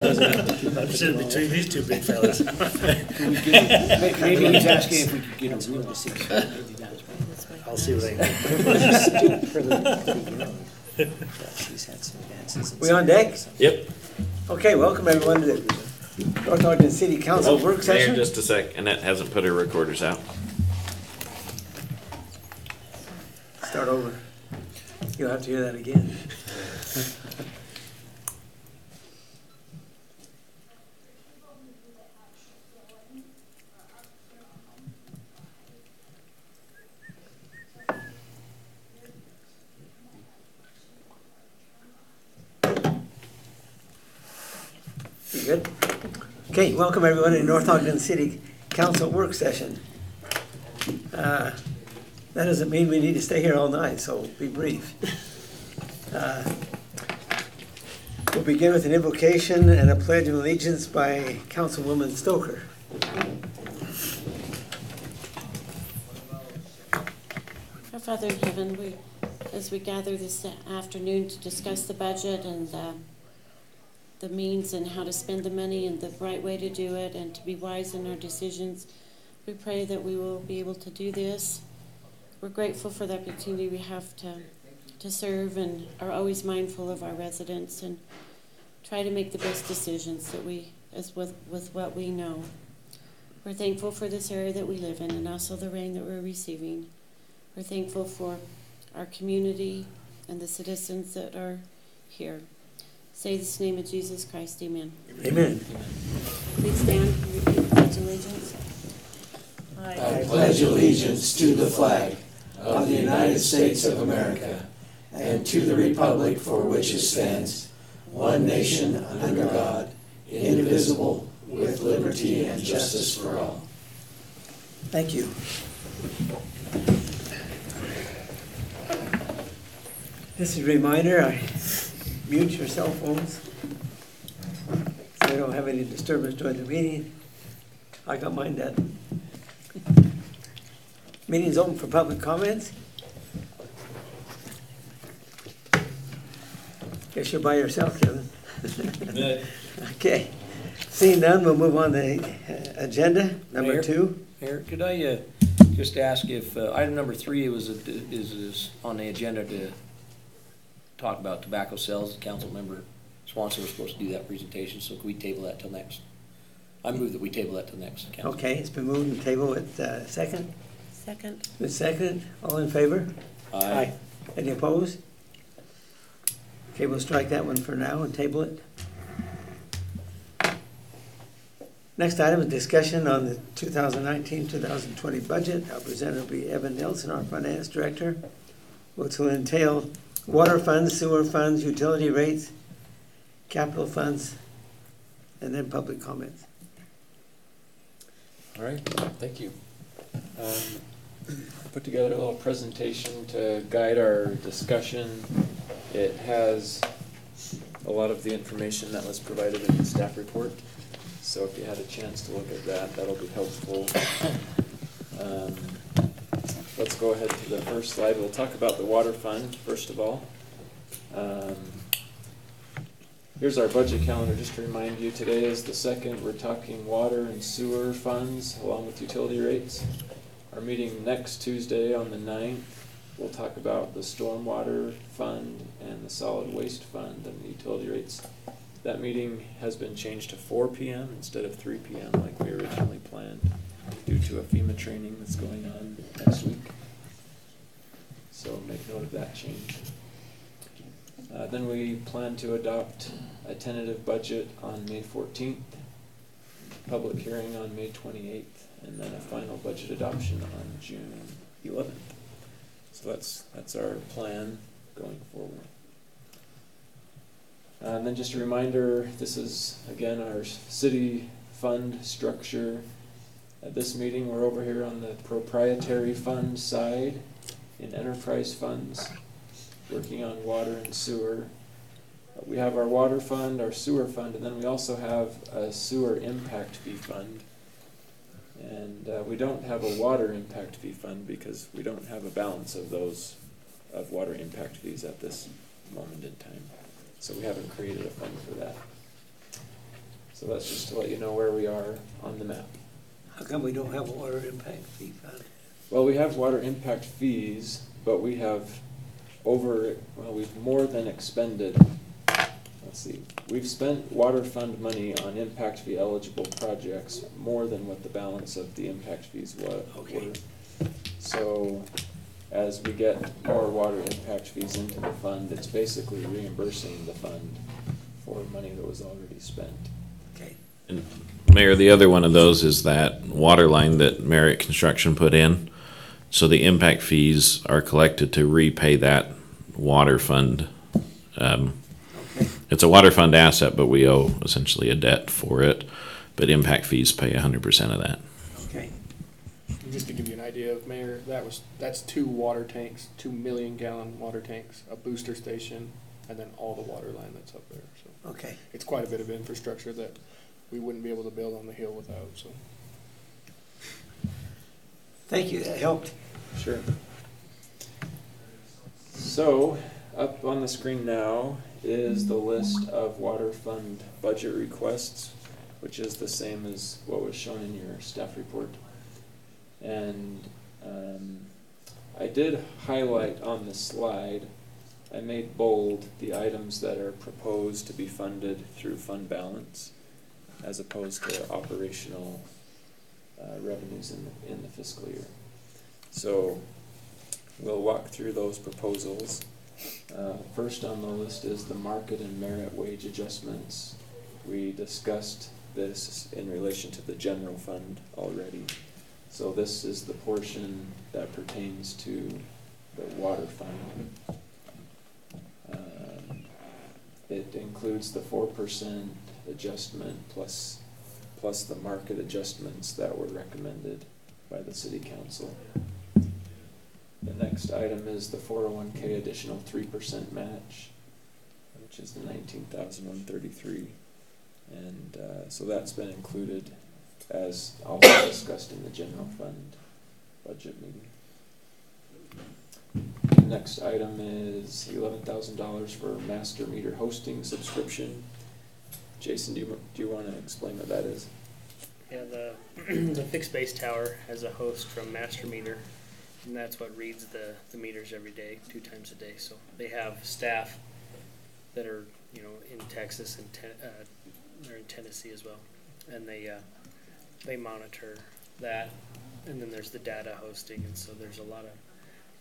I'm sitting between these two big fellas. Maybe he's asking if we could get a real decision. I'll see what I can do. We on deck? Yep. Okay, welcome everyone to the North Ogden City Council work Mayor, session. just a sec. Annette hasn't put her recorders out. Start over. You'll have to hear that again. You good? Okay, welcome everyone to North Ogden City Council work session. That doesn't mean we need to stay here all night, so be brief. We'll begin with an invocation and a pledge of allegiance by Councilwoman Stoker. Our Father in heaven, as we gather this afternoon to discuss the budget and the means and how to spend the money and the right way to do it and to be wise in our decisions, we pray that we will be able to do this. We're grateful for the opportunity we have to serve and are always mindful of our residents and try to make the best decisions that we, as with what we know. We're thankful for this area that we live in and also the rain that we're receiving. We're thankful for our community and the citizens that are here. Say this in the name of Jesus Christ, amen. Amen. Please stand and repeat the Pledge of Allegiance. I pledge allegiance to the flag of the United States of America and to the republic for which it stands, one nation under God, indivisible, with liberty and justice for all. Thank you. This is a reminder, mute your cell phones so we don't have any disturbance during the meeting. I got mine done. Meeting's open for public comments. Guess you're by yourself, Kevin. Okay. Seeing none, we'll move on to the agenda, number Mayor? 2. Mayor, could I just ask if item number 3 is on the agenda to talk about tobacco sales? Councilmember Swanson was supposed to do that presentation, so could we table that till next? I move that we table that till next council. Okay, it's been moved and tabled at second. Second. The second, all in favor? Aye. Any opposed? Okay, we'll strike that one for now and table it. Next item is discussion on the 2019-2020 budget. Our presenter will be Evan Nelson, our finance director, which will entail water funds, sewer funds, utility rates, capital funds, and then public comments. All right, thank you. Put together a little presentation to guide our discussion. It has a lot of the information that was provided in the staff report. So if you had a chance to look at that, that'll be helpful. Let's go ahead to the first slide. We'll talk about the water fund, first of all. Here's our budget calendar, just to remind you. Today is the 2nd. We're talking water and sewer funds along with utility rates. Our meeting next Tuesday on the 9th, we'll talk about the stormwater fund and the solid waste fund and the utility rates. That meeting has been changed to 4 p.m. instead of 3 p.m. like we originally planned due to a FEMA training that's going on next week. So make note of that change. Then we plan to adopt a tentative budget on May 14th, public hearing on May 28th, and then a final budget adoption on June 11th. So that's our plan going forward. And then just a reminder, this is, again, our city fund structure. At this meeting, we're over here on the proprietary fund side in enterprise funds, working on water and sewer. We have our water fund, our sewer fund, and then we also have a sewer impact fee fund. And we don't have a water impact fee fund because we don't have a balance of those, of water impact fees at this moment in time. So we haven't created a fund for that. So that's just to let you know where we are on the map. How come we don't have a water impact fee fund? Well, we have water impact fees, but we have we've more than expended. Let's see, we've spent water fund money on impact fee eligible projects more than what the balance of the impact fees were. Okay. So as we get more water impact fees into the fund, it's basically reimbursing the fund for money that was already spent. Okay. And Mayor, the other one of those is that water line that Marriott Construction put in. So the impact fees are collected to repay that water fund. Okay. It's a water fund asset, but we owe essentially a debt for it. But impact fees pay 100% of that. Okay. Just to give you an idea of Mayor, that's 2 water tanks, 2 million-gallon water tanks, a booster station, and then all the water line that's up there. So Okay. it's quite a bit of infrastructure that we wouldn't be able to build on the hill without. So Thank you, that helped. Sure. So, up on the screen now is the list of water fund budget requests, which is the same as what was shown in your staff report. And I did highlight on the slide, I made bold the items that are proposed to be funded through fund balance as opposed to operational revenues in the fiscal year. So we'll walk through those proposals. First on the list is the market and merit wage adjustments. We discussed this in relation to the general fund already. So this is the portion that pertains to the water fund. It includes the 4% adjustment plus the market adjustments that were recommended by the city council. The next item is the 401k additional 3% match, which is the $19,133, and so that's been included as also discussed in the general fund budget meeting. The next item is $11,000 for master meter hosting subscription. Jason, do you want to explain what that is? Yeah, the fixed base tower has a host from Master Meter, and that's what reads the meters every day, 2 times a day. So they have staff that are, in Texas and they're in Tennessee as well, and they monitor that. And then there's the data hosting, and so there's a lot of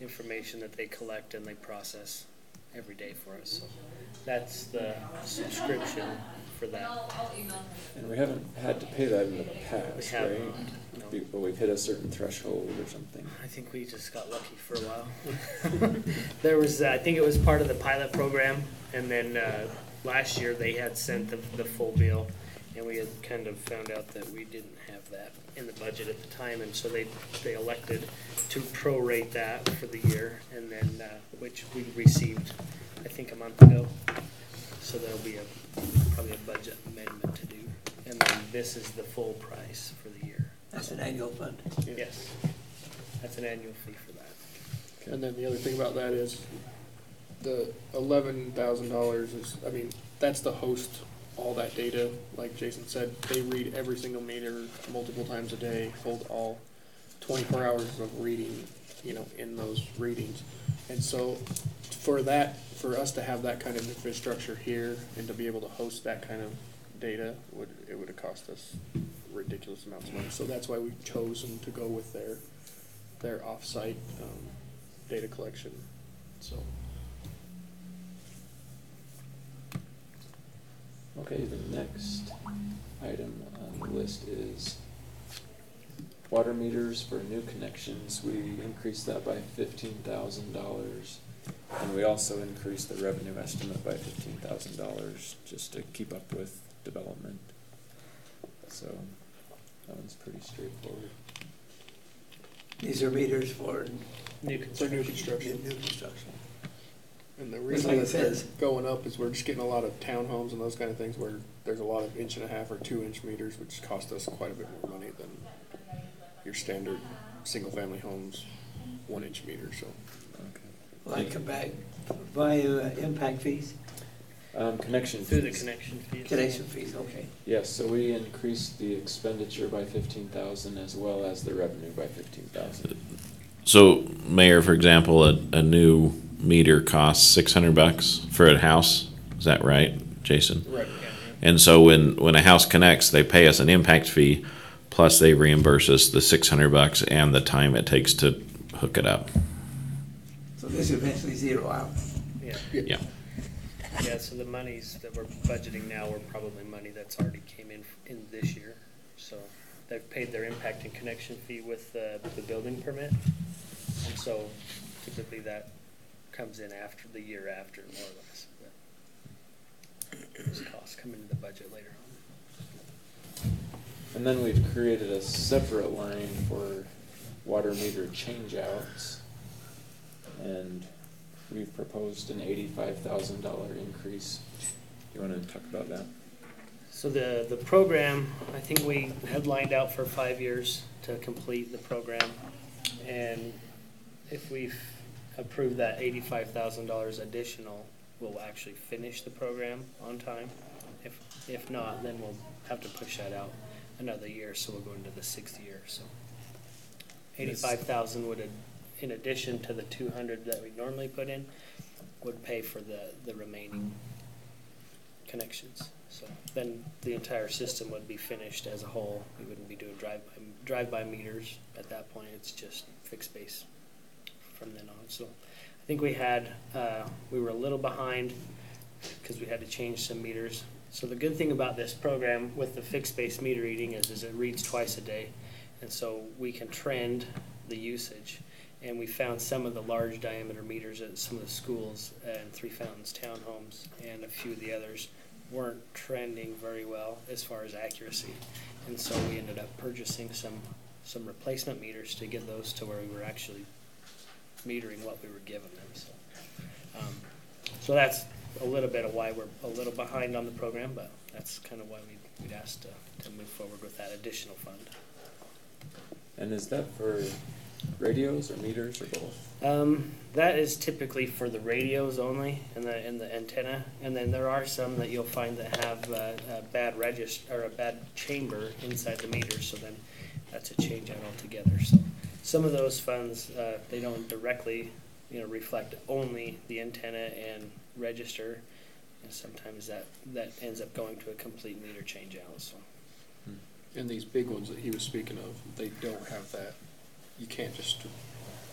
information that they collect and they process every day for us. So that's the subscription for that. And we haven't had to pay that in the past, We haven't, right? no. But we've hit a certain threshold or something. I think we just got lucky for a while. There was, I think it was part of the pilot program, and then last year they had sent the full bill, and we had kind of found out that we didn't have that in the budget at the time, and so they elected to prorate that for the year, and then which we received, I think, a month ago. So there'll be probably a budget amendment to do, and then this is the full price for the year. That's an annual fund. Yes, that's an annual fee for that. And then the other thing about that is the $11,000 is, that's the host all that data. Like Jason said, they read every single meter multiple times a day, hold all 24 hours of reading, in those readings. And so for us to have that kind of infrastructure here and to be able to host that kind of data, it would have cost us ridiculous amounts of money. So that's why we've chosen to go with their off-site data collection. So. Okay, the next item on the list is water meters for new connections. We increased that by $15,000, and we also increased the revenue estimate by $15,000 just to keep up with development. So that one's pretty straightforward. These are meters for New New construction. new construction. And the That's reason like it that they're says. going up is we're just getting a lot of townhomes and those kind of things where there's a lot of 1.5 or 2-inch meters, which cost us quite a bit more money than your standard single-family homes 1-inch meter. So Okay. Will that come back via impact fees? Connection Through the fees. connection fees. Connection fees, okay. Yes, so we increased the expenditure by 15,000 as well as the revenue by 15,000. So, Mayor, for example, a new meter costs $600 for a house. Is that right, Jason? Right, yeah. And so when a house connects, they pay us an impact fee, plus they reimburse us the $600 and the time it takes to hook it up. So this will eventually zero out. Yeah. Yeah. Yeah, so the monies that we're budgeting now were probably money that's already came in this year. So they've paid their impact and connection fee with the building permit. And so typically that comes in after the year after, more or less. But those costs come into the budget later on. And then we've created a separate line for water meter changeouts. And we've proposed an $85,000 increase. You want to talk about that? So the program, I think we had lined out for 5 years to complete the program. And if we approve that $85,000 additional, we'll actually finish the program on time. If not, then we'll have to push that out another year, so we'll go into the 6th year. So 85,000 would, in addition to the 200 that we normally put in, would pay for the remaining connections. So then the entire system would be finished as a whole. We wouldn't be doing drive-by meters at that point. It's just fixed base from then on. So I think we were a little behind because we had to change some meters. So the good thing about this program with the fixed base meter reading is it reads twice a day. And so we can trend the usage. And we found some of the large diameter meters at some of the schools and Three Fountains townhomes and a few of the others weren't trending very well as far as accuracy. And so we ended up purchasing some replacement meters to get those to where we were actually metering what we were giving them. So that's a little bit of why we're a little behind on the program, but that's kind of why we'd asked to move forward with that additional fund. And is that for radios or meters or both? That is typically for the radios only and the antenna, and then there are some that you'll find that have a bad register or a bad chamber inside the meter. So then that's a change out altogether. So some of those funds they don't directly reflect only the antenna and register, and sometimes that ends up going to a complete meter change out. So. And these big ones that he was speaking of, they don't have that. You can't just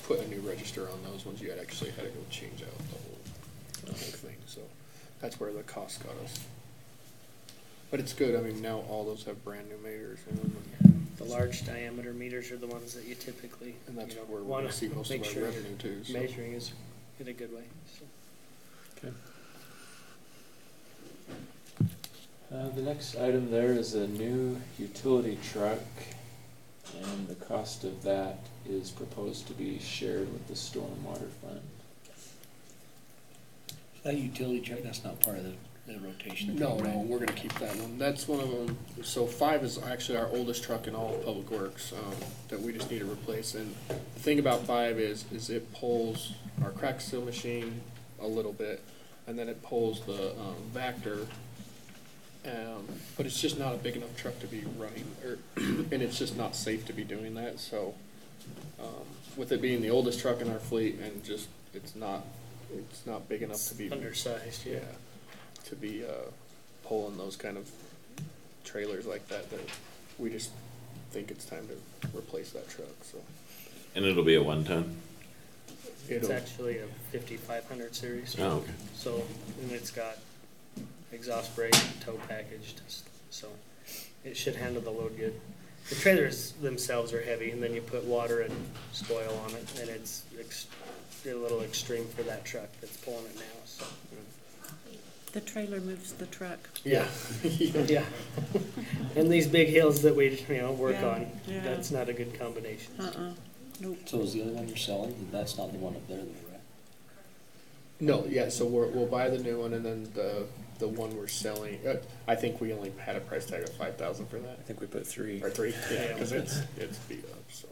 put a new register on those ones. You actually had to go change out the whole thing. So that's where the cost got us. But it's good. I mean, now all those have brand new meters. The large diameter meters are the ones that you typically And that's where we're going to see most of our revenue too. So. Measuring is in a good way. So. Okay. The next item there is a new utility truck, and the cost of that is proposed to be shared with the stormwater fund. That utility truck, that's not part of the rotation. No, we're going to keep that one. That's one of them. So 5 is actually our oldest truck in all of Public Works that we just need to replace. And the thing about 5 is it pulls our crack seal machine a little bit, and then it pulls the Vector. But it's just not a big enough truck to be running, and it's just not safe to be doing that. So, with it being the oldest truck in our fleet, and just it's not big enough to be undersized, yeah, to be pulling those kind of trailers like that. That we just think it's time to replace that truck. So, And it'll be a 1-ton? it's actually a 5500 series. Oh, okay. So, and it's got exhaust brake, tow packaged, so it should handle the load good. The trailers themselves are heavy, and then you put water and spoil on it, and it's a little extreme for that truck that's pulling it now. So. The trailer moves the truck. Yeah, yeah. And these big hills that we work on, yeah. that's not a good combination. Nope. So is the other one you're selling, that's not the one up there, right? no, yeah. So we'll buy the new one, and then the one we're selling. I think we only had a price tag of $5,000 for that. I think we put 3. Or 3, yeah, because it's beat up. So.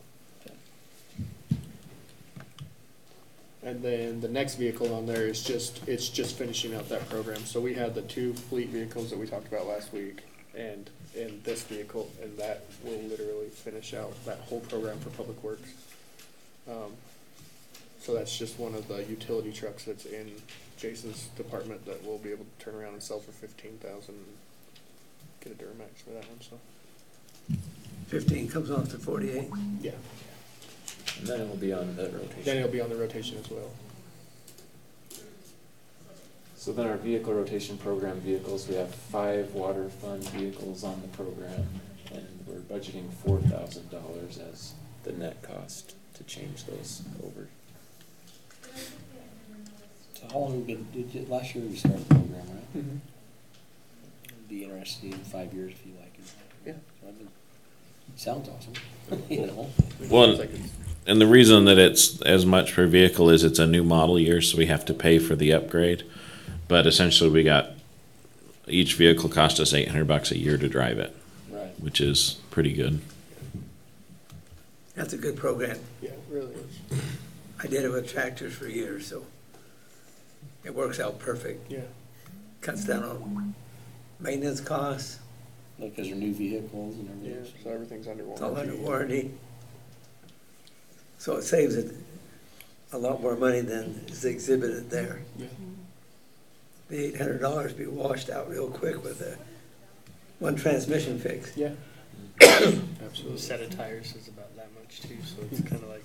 And then the next vehicle on there is it's just finishing out that program. So we had the 2 fleet vehicles that we talked about last week, and this vehicle, and that will literally finish out that whole program for Public Works. So that's just one of the utility trucks that's in Jason's department that we'll be able to turn around and sell for $15,000. Get a Duramax for that one. So 15 comes off to 48. yeah, And then it will be on the rotation. then it'll be on the rotation as well. So then our vehicle rotation program vehicles, we have 5 water fund vehicles on the program, and we're budgeting $4,000 as the net cost to change those over. So how long did last year we started the program, right? Mm-hmm. Be interested in 5 years if you like it. Yeah. So sounds awesome. You know. Well, and the reason that it's as much per vehicle is it's a new model year, so we have to pay for the upgrade. But essentially, we got each vehicle cost us $800 a year to drive it, Right. which is pretty good. That's a good program. Yeah, it really is. I did it with tractors for years, so it works out perfect. Yeah. Cuts down on maintenance costs. Like, because they're new vehicles and Yeah. everything. So everything's under It's warranty. all under warranty. So it saves it a lot more money than is exhibited there. Yeah. The $800 be washed out real quick with one transmission fix. Yeah. A Absolutely. set of tires is about that much too, so it's kind of like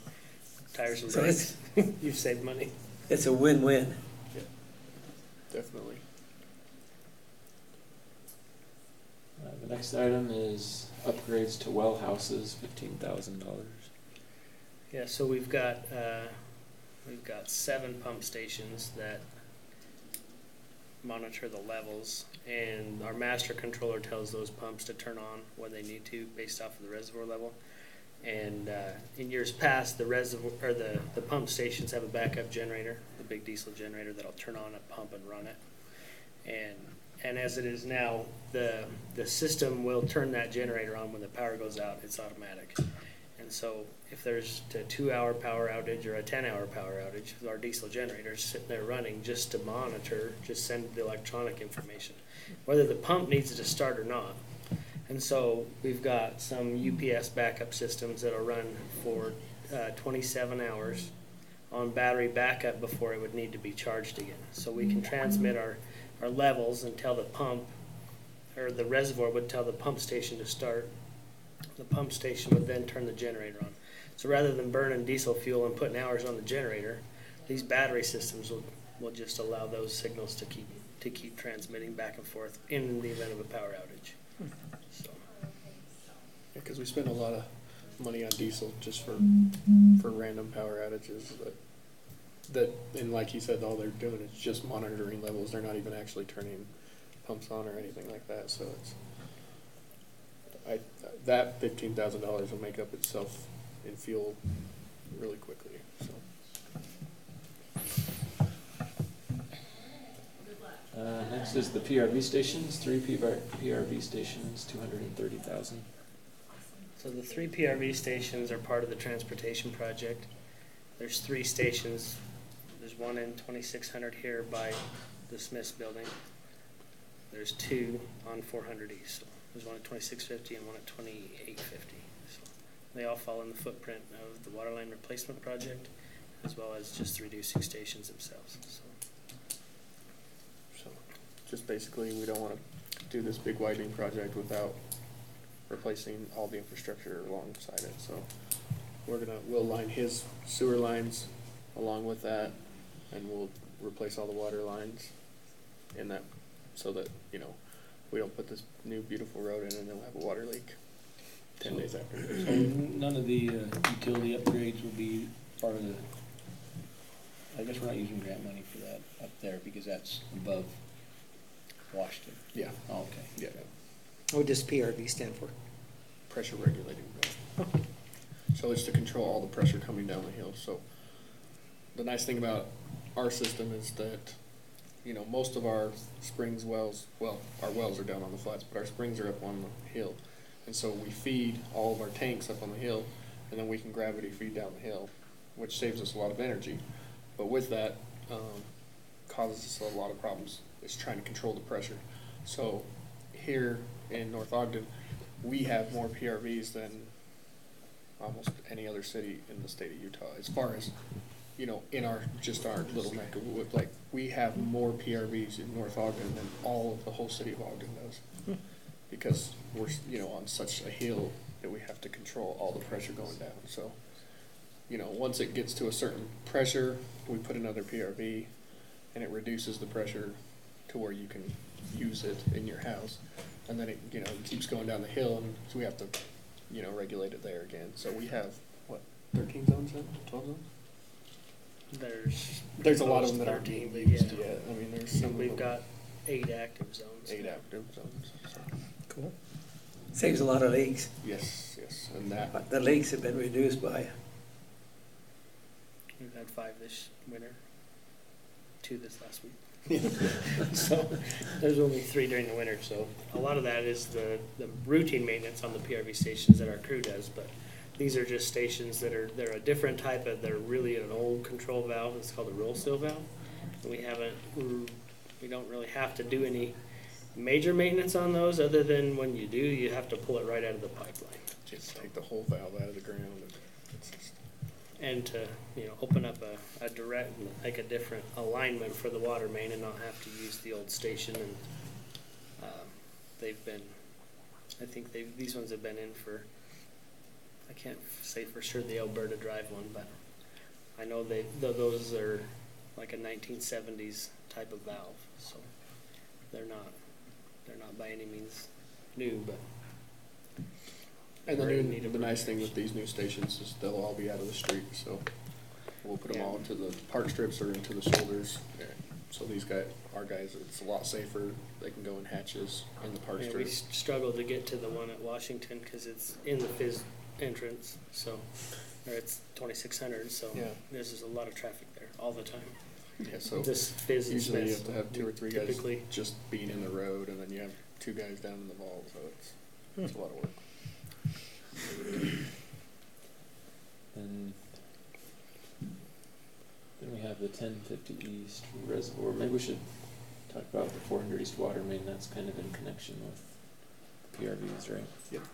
tires and So brakes. You've saved money. It's a win-win. Definitely. The next item is upgrades to well houses, $15,000. Yeah, so we've got 7 pump stations that monitor the levels, and our master controller tells those pumps to turn on when they need to based off of the reservoir level. And in years past, the reservoir or the pump stations have a backup generator, the big diesel generator that'll turn on a pump and run it. And as it is now, the system will turn that generator on when the power goes out. It's automatic. And so if there's a 2-hour power outage or a 10-hour power outage, our diesel generator is sitting there running just to monitor, just send the electronic information, whether the pump needs it to start or not. And so we've got some UPS backup systems that'll run for 27 hours on battery backup before it would need to be charged again. So we can transmit our levels and tell the pump, or the reservoir would tell the pump station to start. The pump station would then turn the generator on. So rather than burning diesel fuel and putting hours on the generator, these battery systems will just allow those signals to keep transmitting back and forth in the event of a power outage. So. Yeah, because we spend a lot of money on diesel just for random power outages. And like you said, all they're doing is just monitoring levels. They're not even actually turning pumps on or anything like that. So that $15,000 will make up itself in fuel really quickly. So. Next is the PRV stations, 3 PRV stations, $230,000. So the 3 PRV stations are part of the transportation project. There's 3 stations. There's one in 2600 here by the Smiths building. There's 2 on 400 East. So there's one at 2650 and one at 2850. So they all fall in the footprint of the water line replacement project, as well as just the reducing stations themselves. So just basically, we don't want to do this big widening project without replacing all the infrastructure alongside it. So we'll line his sewer lines along with that, and we'll replace all the water lines in that, so that, you know, we don't put this new beautiful road in and then we'll have a water leak 10 days after. So none of the utility upgrades will be part of the, I guess we're not using grant money for that up there because that's above Washington. Yeah. Oh, okay. Yeah. What does PRV stand for? Pressure regulating valve. So it's to control all the pressure coming down the hill. So the nice thing about our system is that, you know, most of our springs wells, well, our wells are down on the flats, but our springs are up on the hill. And so we feed all of our tanks up on the hill, and then we can gravity feed down the hill, which saves us a lot of energy. but with that, causes us a lot of problems, is trying to control the pressure. So here in North Ogden, we have more PRVs than almost any other city in the state of Utah, as far as, you know, in our little neck of wood. Like, we have more PRVs in North Ogden than all of the whole city of Ogden does, because we're, you know, on such a hill that we have to control all the pressure going down. So, you know, once it gets to a certain pressure, we put another PRV, and it reduces the pressure to where you can use it in your house. And then it, you know, it keeps going down the hill, and so we have to, you know, regulate it there again. So we have, what, 13 zones then? 12 zones? There's a lot of them that aren't 13, being but used yeah. yet. I mean, there's some. We've got 8 active zones. 8 active zones. So. Cool. Saves a lot of leaks. Yes, and that. But the leaks have been reduced by, We've had 5 this winter, 2 this last week. So there's only 3 during the winter. So a lot of that is the routine maintenance on the PRV stations that our crew does. But these are just stations they're a different type of. They're really an old control valve. It's called a roll seal valve. And we don't really have to do any major maintenance on those, other than when you do, you have to pull it right out of the pipeline. Just take the whole valve out of the ground. And to, you know, open up a direct, like a different alignment for the water main and not have to use the old station. And they've been, I think these ones have been in for, I can't say for sure the Alberta Drive one, but I know those are like a 1970s type of valve. So they're not by any means new, but. And the nice thing with these new stations is they'll all be out of the street, so we'll put them all into the park strips or into the shoulders. Yeah. So our guys, it's a lot safer. They can go in hatches in the park strips. We struggle to get to the one at Washington because it's in the Fizz entrance, so or it's 2600. So there's just a lot of traffic there all the time. Yeah, so this Fizz usually you have to have 2 or 3 guys just being in the road, and then you have 2 guys down in the vault. So it's a lot of work. Then we have the 1050 East Reservoir. Maybe we should talk about the 400 East Water Main. That's kind of in connection with PRVs, right? Yep.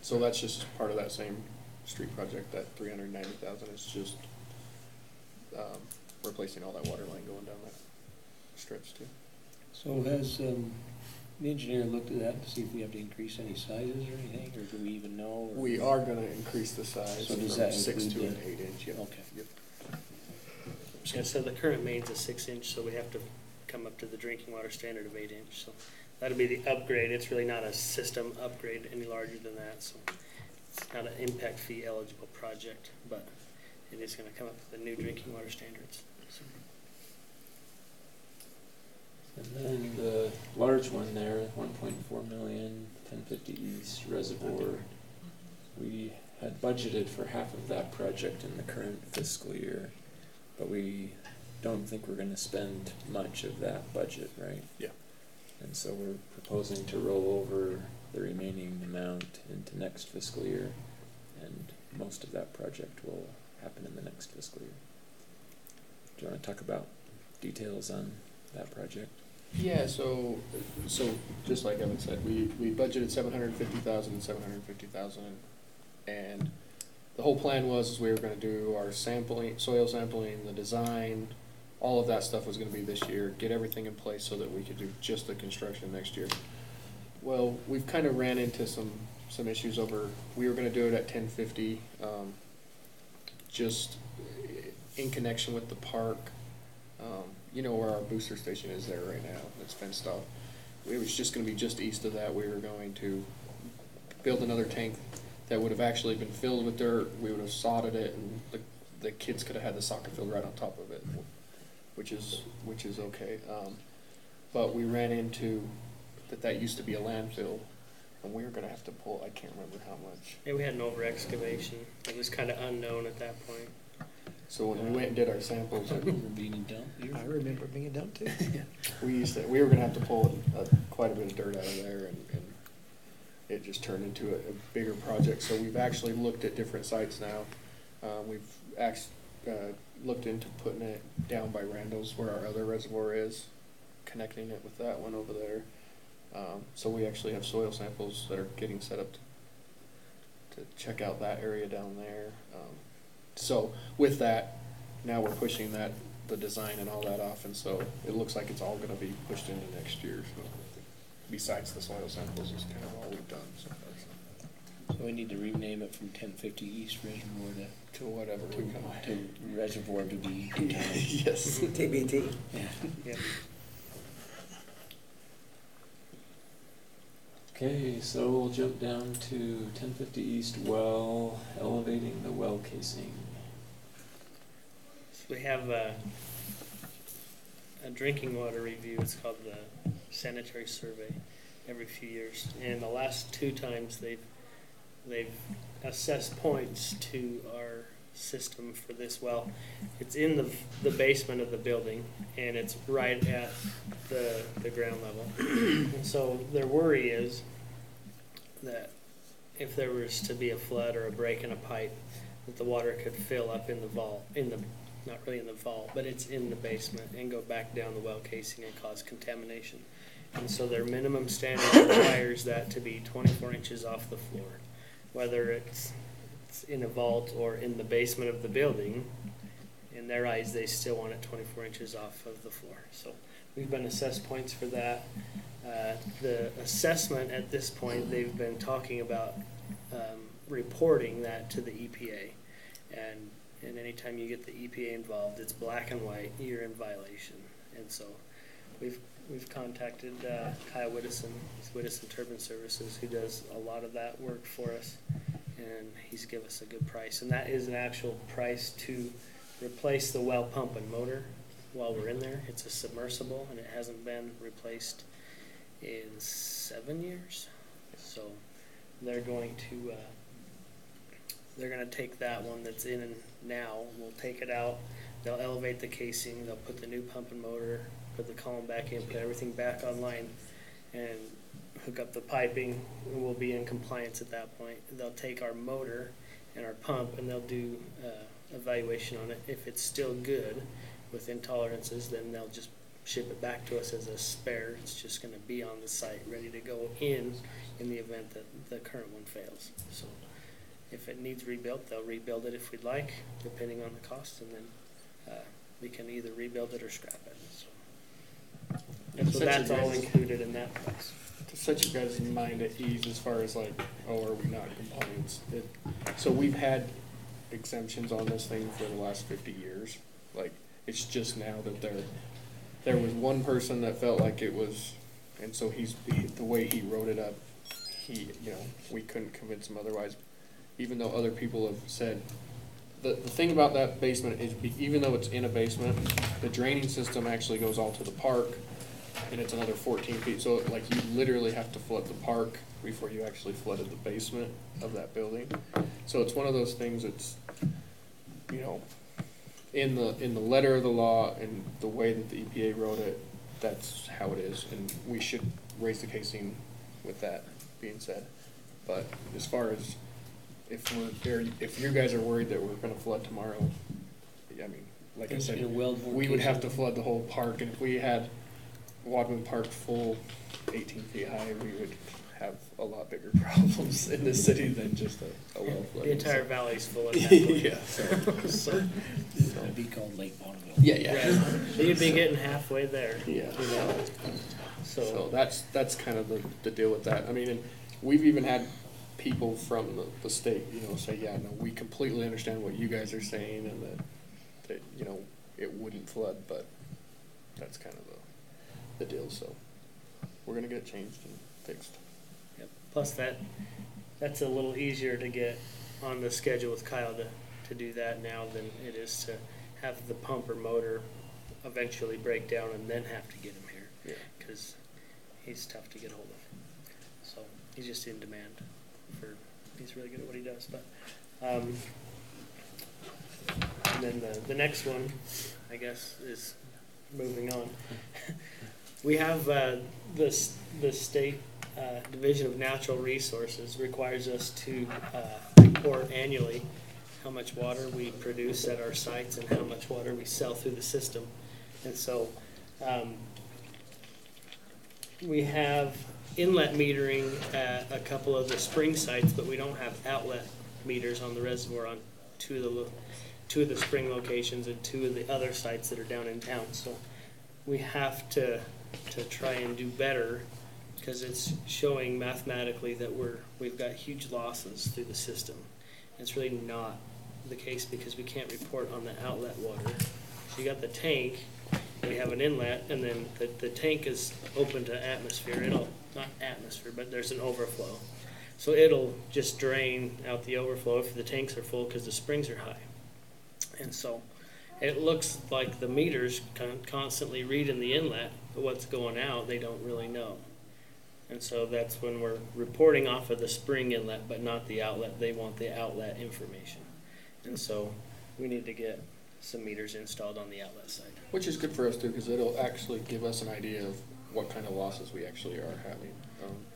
So that's just part of that same street project. That $390,000 is just replacing all that water line going down that stretch too. So has the engineer looked at that to see if we have to increase any sizes or anything, or do we even know? Or? We are going to increase the size so does from that 6 to the, an 8 inch. Yep. Okay. Yep. Yeah, so the current main's a 6 inch, so we have to come up to the drinking water standard of 8 inch. So that'll be the upgrade. It's really not a system upgrade any larger than that. So it's not an impact fee eligible project, but it is going to come up with the new drinking water standards. So. And then the large one there, 1.4 million, 1050 East Reservoir. We had budgeted for half of that project in the current fiscal year, but we don't think we're going to spend much of that budget, right? Yeah. And so we're proposing to roll over the remaining amount into next fiscal year, and most of that project will happen in the next fiscal year. Do you want to talk about details on that project? Yeah, so just like Evan said, we budgeted $750,000, and the whole plan was we were going to do our sampling, soil sampling, the design, all of that stuff was going to be this year, get everything in place so that we could do just the construction next year. Well, we've kind of ran into some issues over, we were going to do it at 1050, just in connection with the park. You know where our booster station is there right now. It's fenced off. It was just going to be just east of that. We were going to build another tank that would have actually been filled with dirt. We would have sodded it, and the kids could have had the soccer field right on top of it, which is okay. But we ran into that used to be a landfill, and we were going to have to pull. I can't remember how much. Yeah, we had an over excavation. It was kind of unknown at that point. So when we went and did our samples, I remember being dumped. I remember being dumped too. we were going to have to pull quite a bit of dirt out of there, and it just turned into a bigger project. So we've actually looked at different sites now. We've looked into putting it down by Randall's where our other reservoir is, connecting it with that one over there. So we actually have soil samples that are getting set up to check out that area down there. So with that, now we're pushing the design and all that off, and so it looks like it's all going to be pushed into next year. So besides the soil samples, is kind of all we've done so far. So we need to rename it from 1050 East Reservoir To whatever we come to Reservoir to be determined. Yes. TBT. Yeah. Yep. Okay, so we'll jump down to 1050 East well, elevating the well casing. So we have a drinking water review. It's called the sanitary survey every few years. And the last 2 times they've assessed points to our system for this well. It's in the basement of the building, and it's right at the ground level. And so their worry is that if there was to be a flood or a break in a pipe, that the water could fill up in the vault, not really in the vault, but it's in the basement, and go back down the well casing and cause contamination. And so their minimum standard requires that to be 24 inches off the floor, whether it's in a vault or in the basement of the building. In their eyes, they still want it 24 inches off of the floor. So we've been assessed points for that. The assessment at this point, they've been talking about reporting that to the EPA. And anytime you get the EPA involved, it's black and white, you're in violation. And so we've contacted Kyle Whittison, Whittison Turbine Services, who does a lot of that work for us. And he's given us a good price. And that is an actual price to replace the well pump and motor while we're in there. It's a submersible, and it hasn't been replaced in 7 years. So they're going to take that one that's in and now, we'll take it out, they'll elevate the casing, they'll put the new pump and motor, put the column back in, put everything back online, and hook up the piping, and we'll be in compliance at that point. They'll take our motor and our pump, and they'll do evaluation on it. If it's still good within tolerances, then they'll just ship it back to us as a spare. It's just going to be on the site ready to go in the event that the current one fails. So if it needs rebuilt, they'll rebuild it if we'd like, depending on the cost, and then we can either rebuild it or scrap it. So that's all included in that price. To set you guys' mind at ease as far as like, oh, are we not in compliance? So we've had exemptions on this thing for the last 50 years. Like, it's just now that there was one person that felt like it was, and so the way he wrote it up, we couldn't convince him otherwise, even though other people have said, the thing about that basement is even though it's in a basement, the draining system actually goes all to the park, and it's another 14 feet. So like you literally have to flood the park before you actually flooded the basement of that building. So it's one of those things that's, in the letter of the law and the way that the EPA wrote it, that's how it is. And we should raise the casing with that being said. But as far as if you guys are worried that we're going to flood tomorrow, I mean, like I said, we would have to flood the whole park, and if we had Wadman Park full 18 feet high, we would have a lot bigger problems in this city than just a well flood. The entire valley's full of that. Yeah. So it'd be called Lake Bonneville. Yeah. Right. You'd be getting halfway there. Yeah. So that's kind of the deal with that. I mean, and we've even had people from the state, say, yeah, no, we completely understand what you guys are saying, and that it wouldn't flood, but that's kind of the deal. So we're gonna get it changed and fixed. Yep. Plus that's a little easier to get on the schedule with Kyle to do that now than it is to have the pump or motor eventually break down and then have to get him here. Because he's tough to get hold of. So he's just in demand. He's really good at what he does. But and then the next one, I guess, is moving on. We have the state Division of Natural Resources requires us to report annually how much water we produce at our sites and how much water we sell through the system. And so we have inlet metering at a couple of the spring sites, but we don't have outlet meters on the reservoir on two of the spring locations and 2 of the other sites that are down in town. So we have to try and do better, because it's showing mathematically that we've got huge losses through the system. It's really not the case because we can't report on the outlet water. So you got the tank, we have an inlet, and then the tank is open to atmosphere. It'll, not atmosphere, but there's an overflow. So it'll just drain out the overflow if the tanks are full because the springs are high. And so it looks like the meters constantly read in the inlet, but what's going out, they don't really know. And so that's when we're reporting off of the spring inlet, but not the outlet. They want the outlet information. And so we need to get some meters installed on the outlet side. Which is good for us too, because it'll actually give us an idea of what kind of losses we actually are having.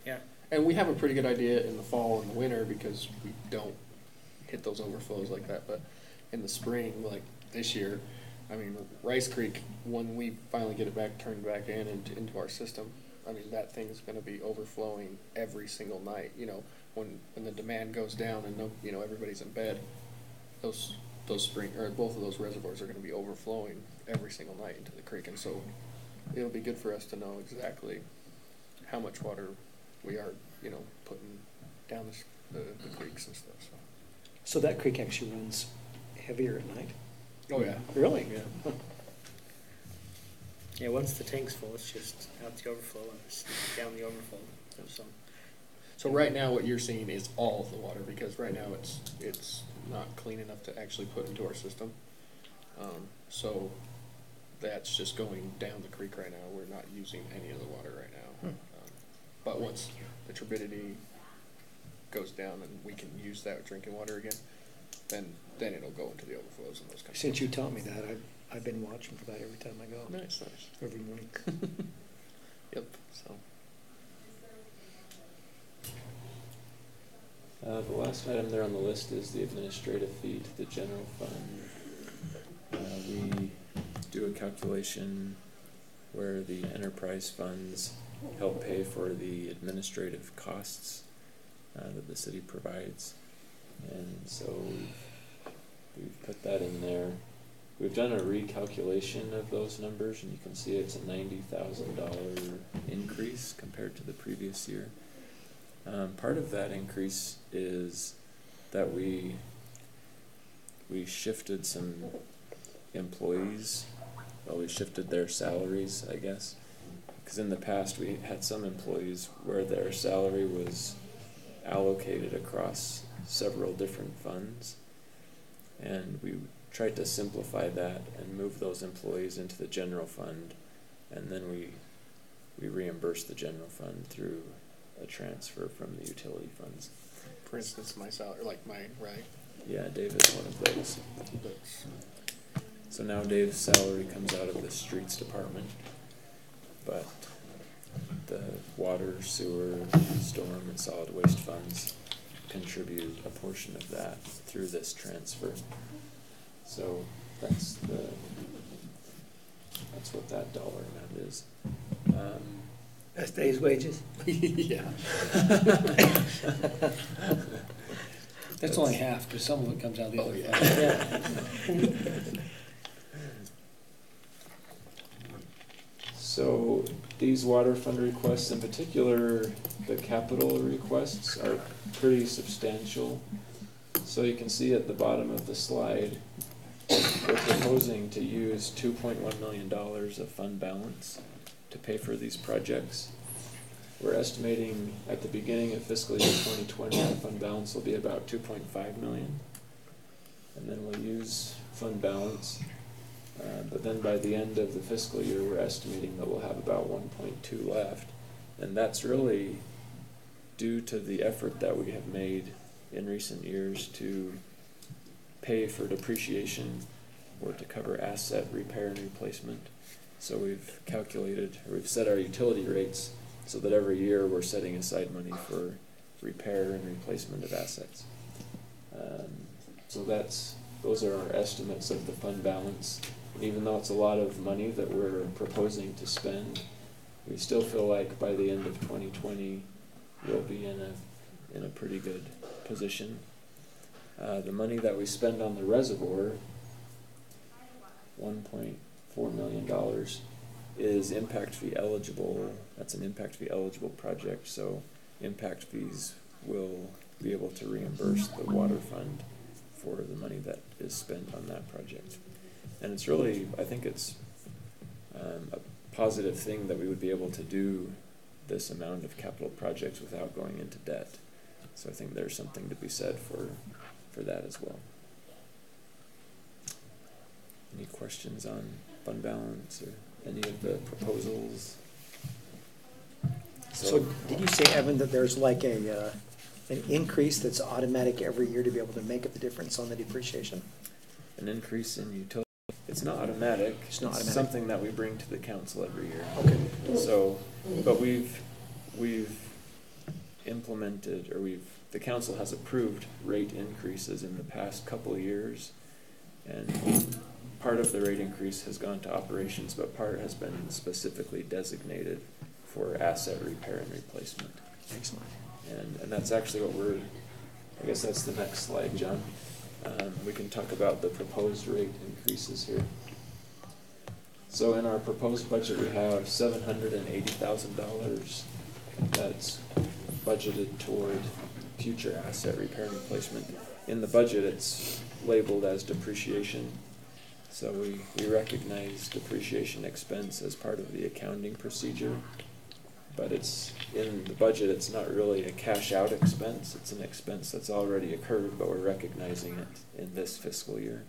Yeah. And we have a pretty good idea in the fall and the winter because we don't hit those overflows like that. But in the spring, like this year, I mean, Rice Creek, when we finally get it back, turned back into our system, I mean, that thing's going to be overflowing every single night. You know, when the demand goes down and everybody's in bed, those spring or both of those reservoirs are going to be overflowing every single night into the creek, and so it'll be good for us to know exactly how much water we are, putting down the creeks and stuff. So that creek actually runs heavier at night? Oh yeah, Really? yeah. Yeah, once the tank's full, it's just out the overflow and it's down the overflow. So right now, what you're seeing is all of the water, because right now it's not clean enough to actually put into our system. So that's just going down the creek right now. We're not using any of the water right now. But once the turbidity goes down and we can use that drinking water again, then it'll go into the overflows and those kinds of Since you taught me that, I've been watching for that every time I go. Nice. Every morning. Yep. So. The last item there on the list is the administrative fee to the general fund. We do a calculation where the enterprise funds help pay for the administrative costs that the city provides. And so we've put that in there. We've done a recalculation of those numbers, and you can see it's a $90,000 increase compared to the previous year. Part of that increase is that we shifted some employees. Well, we shifted their salaries, I guess, because in the past we had some employees where their salary was allocated across several different funds, and we tried to simplify that and move those employees into the general fund, and then we reimburse the general fund through a transfer from the utility funds. For instance, my salary, like mine, right? Yeah, Dave is one of those. So now Dave's salary comes out of the streets department, but the water, sewer, storm, and solid waste funds contribute a portion of that through this transfer. So that's what that dollar amount is. That's Dave's wages? Yeah. That's only half, because some of it comes out the other. Yeah. So these water fund requests, in particular, the capital requests, are pretty substantial. So you can see at the bottom of the slide, we're proposing to use $2.1 million of fund balance to pay for these projects. We're estimating at the beginning of fiscal year 2020, the fund balance will be about $2.5 million. And then we'll use fund balance. But then by the end of the fiscal year, we're estimating that we'll have about 1.2 left. And that's really due to the effort that we have made in recent years to pay for depreciation or to cover asset repair and replacement. So we've set our utility rates so that every year we're setting aside money for repair and replacement of assets. So those are our estimates of the fund balance. And even though it's a lot of money that we're proposing to spend, we still feel like by the end of 2020, we'll be in a pretty good position. The money that we spend on the reservoir, $1.4 million, is impact fee eligible. That's an impact fee eligible project, so impact fees will be able to reimburse the water fund for the money that is spent on that project. And it's really, I think it's a positive thing that we would be able to do this amount of capital projects without going into debt. So I think there's something to be said for that as well. Any questions on fund balance or any of the proposals? So did you say, Evan, that there's like an increase that's automatic every year to be able to make up the difference on the depreciation? An increase in utility? It's not automatic. It's not automatic. Something that we bring to the council every year. Okay. So, but we've implemented, or the council has approved rate increases in the past couple of years, and part of the rate increase has gone to operations, but part has been specifically designated for asset repair and replacement. Excellent. And that's actually what I guess that's the next slide, John. We can talk about the proposed rate increases here. So in our proposed budget, we have $780,000 that's budgeted toward future asset repair and replacement. In the budget, it's labeled as depreciation. So we recognize depreciation expense as part of the accounting procedure, but it's in the budget, it's not really a cash out expense. It's an expense that's already occurred, but we're recognizing it in this fiscal year.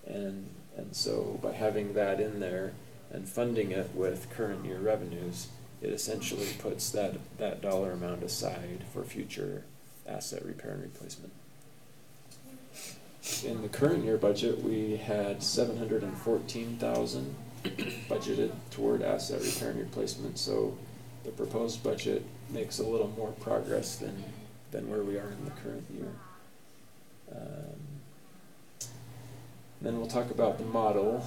And so by having that in there and funding it with current year revenues, it essentially puts that dollar amount aside for future asset repair and replacement. In the current year budget, we had $714,000 budgeted toward asset repair and replacement. So the proposed budget makes a little more progress than where we are in the current year. Then we'll talk about the model.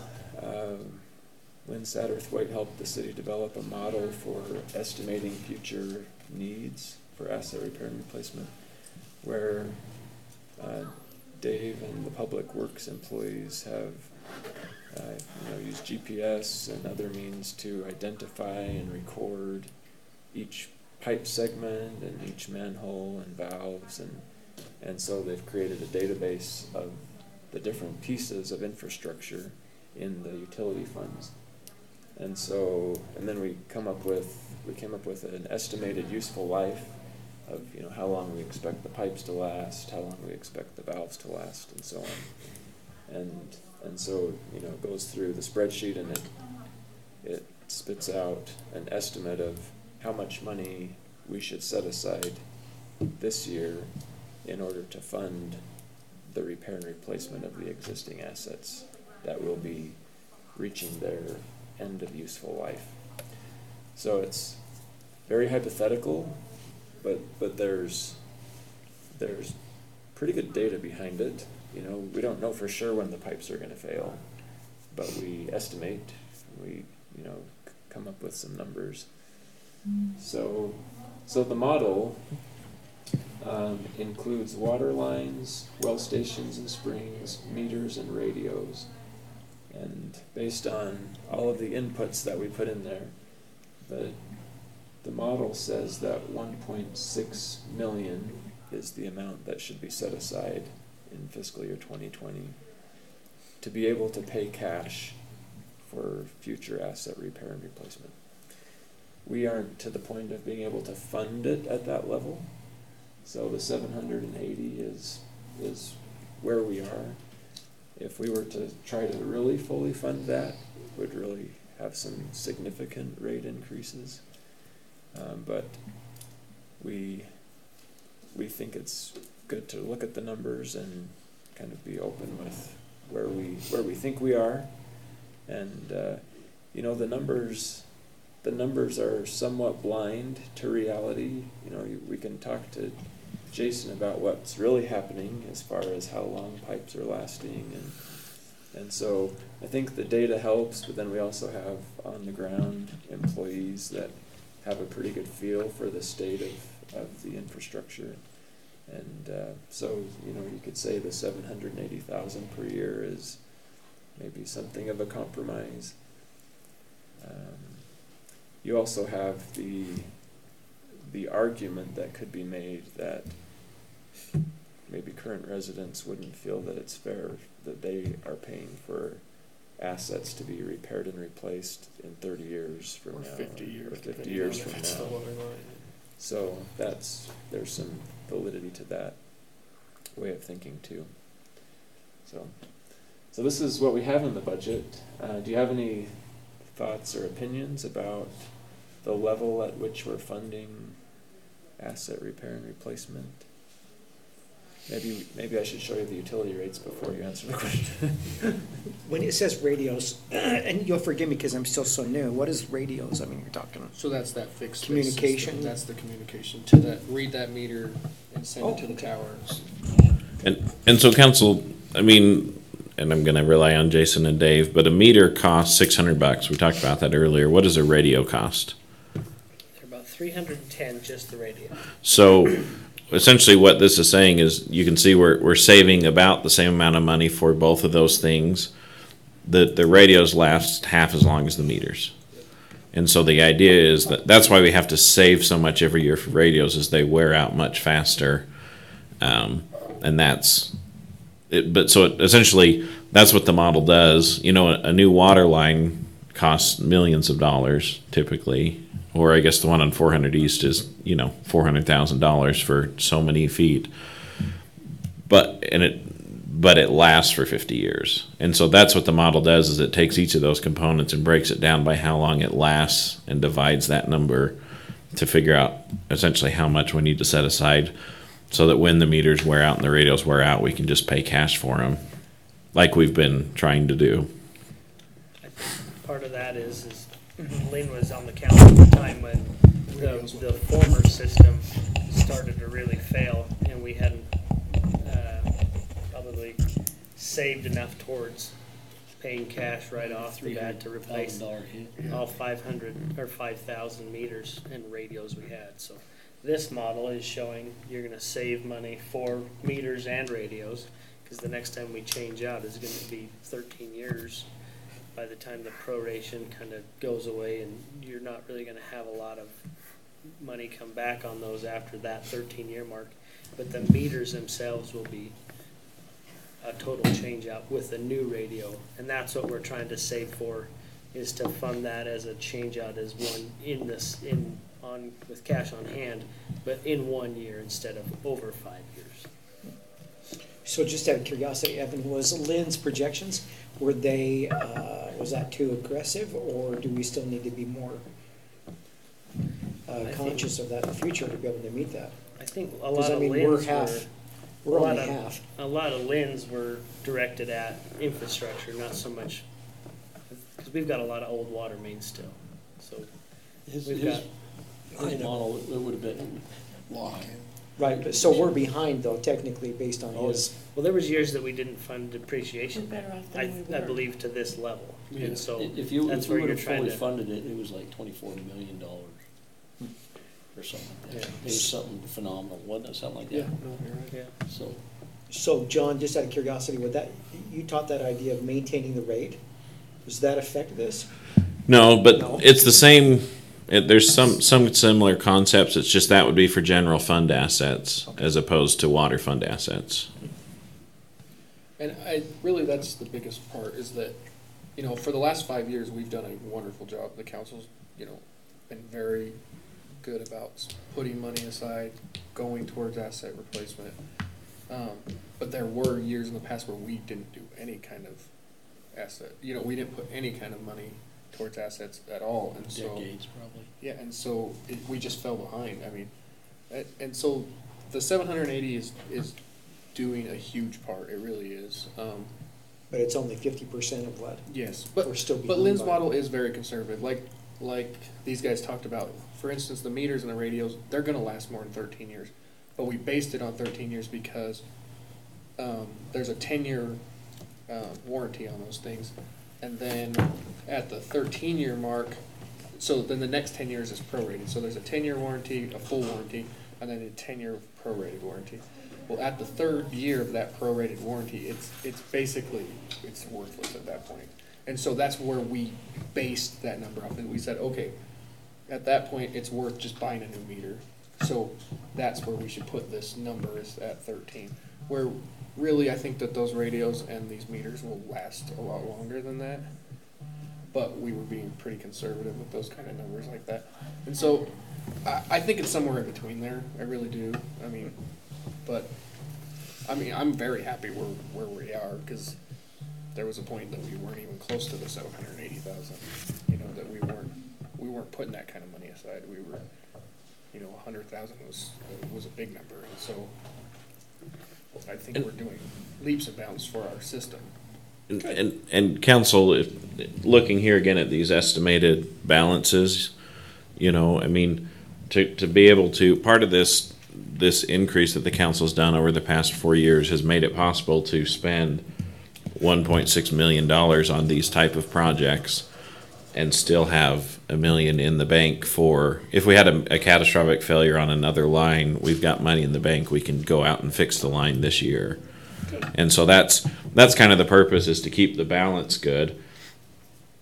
Lynn Satterthwaite helped the city develop a model for estimating future needs for asset repair and replacement, where Dave and the public works employees have used GPS and other means to identify and record each pipe segment and each manhole and valves, and so they've created a database of the different pieces of infrastructure in the utility funds. And then we came up with an estimated useful life of how long we expect the pipes to last, how long we expect the valves to last, and so on. And so it goes through the spreadsheet, and it spits out an estimate of how much money we should set aside this year in order to fund the repair and replacement of the existing assets that will be reaching their end of useful life. So it's very hypothetical, but there's pretty good data behind it. We don't know for sure when the pipes are going to fail, but we estimate, we come up with some numbers. So the model includes water lines, well stations and springs, meters and radios. And based on all of the inputs that we put in there, the model says that 1.6 million is the amount that should be set aside in fiscal year 2020 to be able to pay cash for future asset repair and replacement. We aren't to the point of being able to fund it at that level, so the 780 is where we are. If we were to try to really fully fund that, we'd really have some significant rate increases. But we think it's good to look at the numbers and kind of be open with where we think we are. And the numbers are somewhat blind to reality. We can talk to Jason about what's really happening as far as how long pipes are lasting, and so I think the data helps, but then we also have on the ground employees that have a pretty good feel for the state of the infrastructure. And so, you could say the $780,000 per year is maybe something of a compromise. You also have the argument that could be made that maybe current residents wouldn't feel that it's fair that they are paying for assets to be repaired and replaced in 30 years from Or now. 50 years. Or 50 depending years on if from it's the now. water line. So there's some validity to that way of thinking too. So this is what we have in the budget. Do you have any thoughts or opinions about the level at which we're funding asset repair and replacement? Maybe I should show you the utility rates before you answer the question. When it says radios, and you'll forgive me because I'm still so new, what is radios? I mean, you're talking. So that's that fixed Communication? system. That's the communication to that, read that meter and send it to the towers. And so council, I mean, and I'm gonna rely on Jason and Dave, but a meter costs $600. We talked about that earlier. What does a radio cost? They're about 310 just the radio. So essentially what this is saying is you can see we're saving about the same amount of money for both of those things. The radios last half as long as the meters. And so the idea is that's why we have to save so much every year for radios, is they wear out much faster. And that's it. But so essentially that's what the model does. A new water line costs millions of dollars typically. Or I guess the one on 400 East is, $400,000 for so many feet. But it lasts for 50 years. And so that's what the model does, is it takes each of those components and breaks it down by how long it lasts and divides that number to figure out essentially how much we need to set aside so that when the meters wear out and the radios wear out, we can just pay cash for them like we've been trying to do. I think part of that is Lynn was on the council at the time when the former system started to really fail, and we hadn't probably saved enough towards paying cash right off the bat to replace all 500 or 5,000 meters and radios we had. So this model is showing you're going to save money for meters and radios, because the next time we change out is going to be 13 years. By the time the proration kind of goes away, and you're not really going to have a lot of money come back on those after that 13-year mark. But the meters themselves will be a total change out with a new radio, and that's what we're trying to save for, is to fund that as a change out as one with cash on hand, but in 1 year instead of over 5 years. So just out of curiosity, Evan, was Lynn's projections, were they, was that too aggressive, or do we still need to be more conscious of that in the future to be able to meet that? I think a Because, lot I of mean, Lynn's we're only half. A lot of Lynn's were directed at infrastructure, not so much, because we've got a lot of old water mains still. So His model, it would have been long. Right, but so we're behind though, technically, based on his. well, there was years that we didn't fund depreciation. We're better off than we I were. believe to this level, and so If that's we where would you're have trying fully to. funded it, it was like $24 million or something like that. Yeah. It was something phenomenal, wasn't it? Something like that. Yeah, no, you're right. Yeah. So John, just out of curiosity, you taught that idea of maintaining the rate? Does that affect this? No, but No. it's the same. There's some similar concepts. It's just that would be for general fund assets as opposed to water fund assets. And really, that's the biggest part, is that, for the last 5 years, we've done a wonderful job. The council's, been very good about putting money aside, going towards asset replacement. But there were years in the past where we didn't do any kind of asset, we didn't put any kind of money towards assets at all, and so Decades, probably. yeah, and so we just fell behind. I mean, and so the 780 is doing a huge part. It really is. But it's only 50% of what? Yes, but We're still but behind Lynn's by- model is very conservative. Like these guys talked about. For instance, the meters and the radios, they're going to last more than 13 years. but we based it on 13 years because there's a 10-year warranty on those things. And then at the 13-year mark, so then the next 10 years is prorated. So there's a 10-year warranty, a full warranty, and then a 10-year prorated warranty. Well, at the third year of that prorated warranty, it's basically, it's worthless at that point. And so that's where we based that number off. And we said, okay, at that point, it's worth just buying a new meter. So that's where we should put this number, is at 13. Where really, I think that those radios and these meters will last a lot longer than that. But we were being pretty conservative with those kind of numbers like that. And so I think it's somewhere in between there. I really do. I'm very happy where we are, because there was a point that we weren't even close to the 780,000. You know, that we weren't putting that kind of money aside. We were, 100,000 was a big number, and so I think we're doing leaps and bounds for our system. And council, looking here again at these estimated balances, to be able to, part of this increase that the council's done over the past 4 years has made it possible to spend $1.6 million on these type of projects and still have $1 million in the bank for, if we had a catastrophic failure on another line, we've got money in the bank, we can go out and fix the line this year. And so that's kind of the purpose, is to keep the balance good.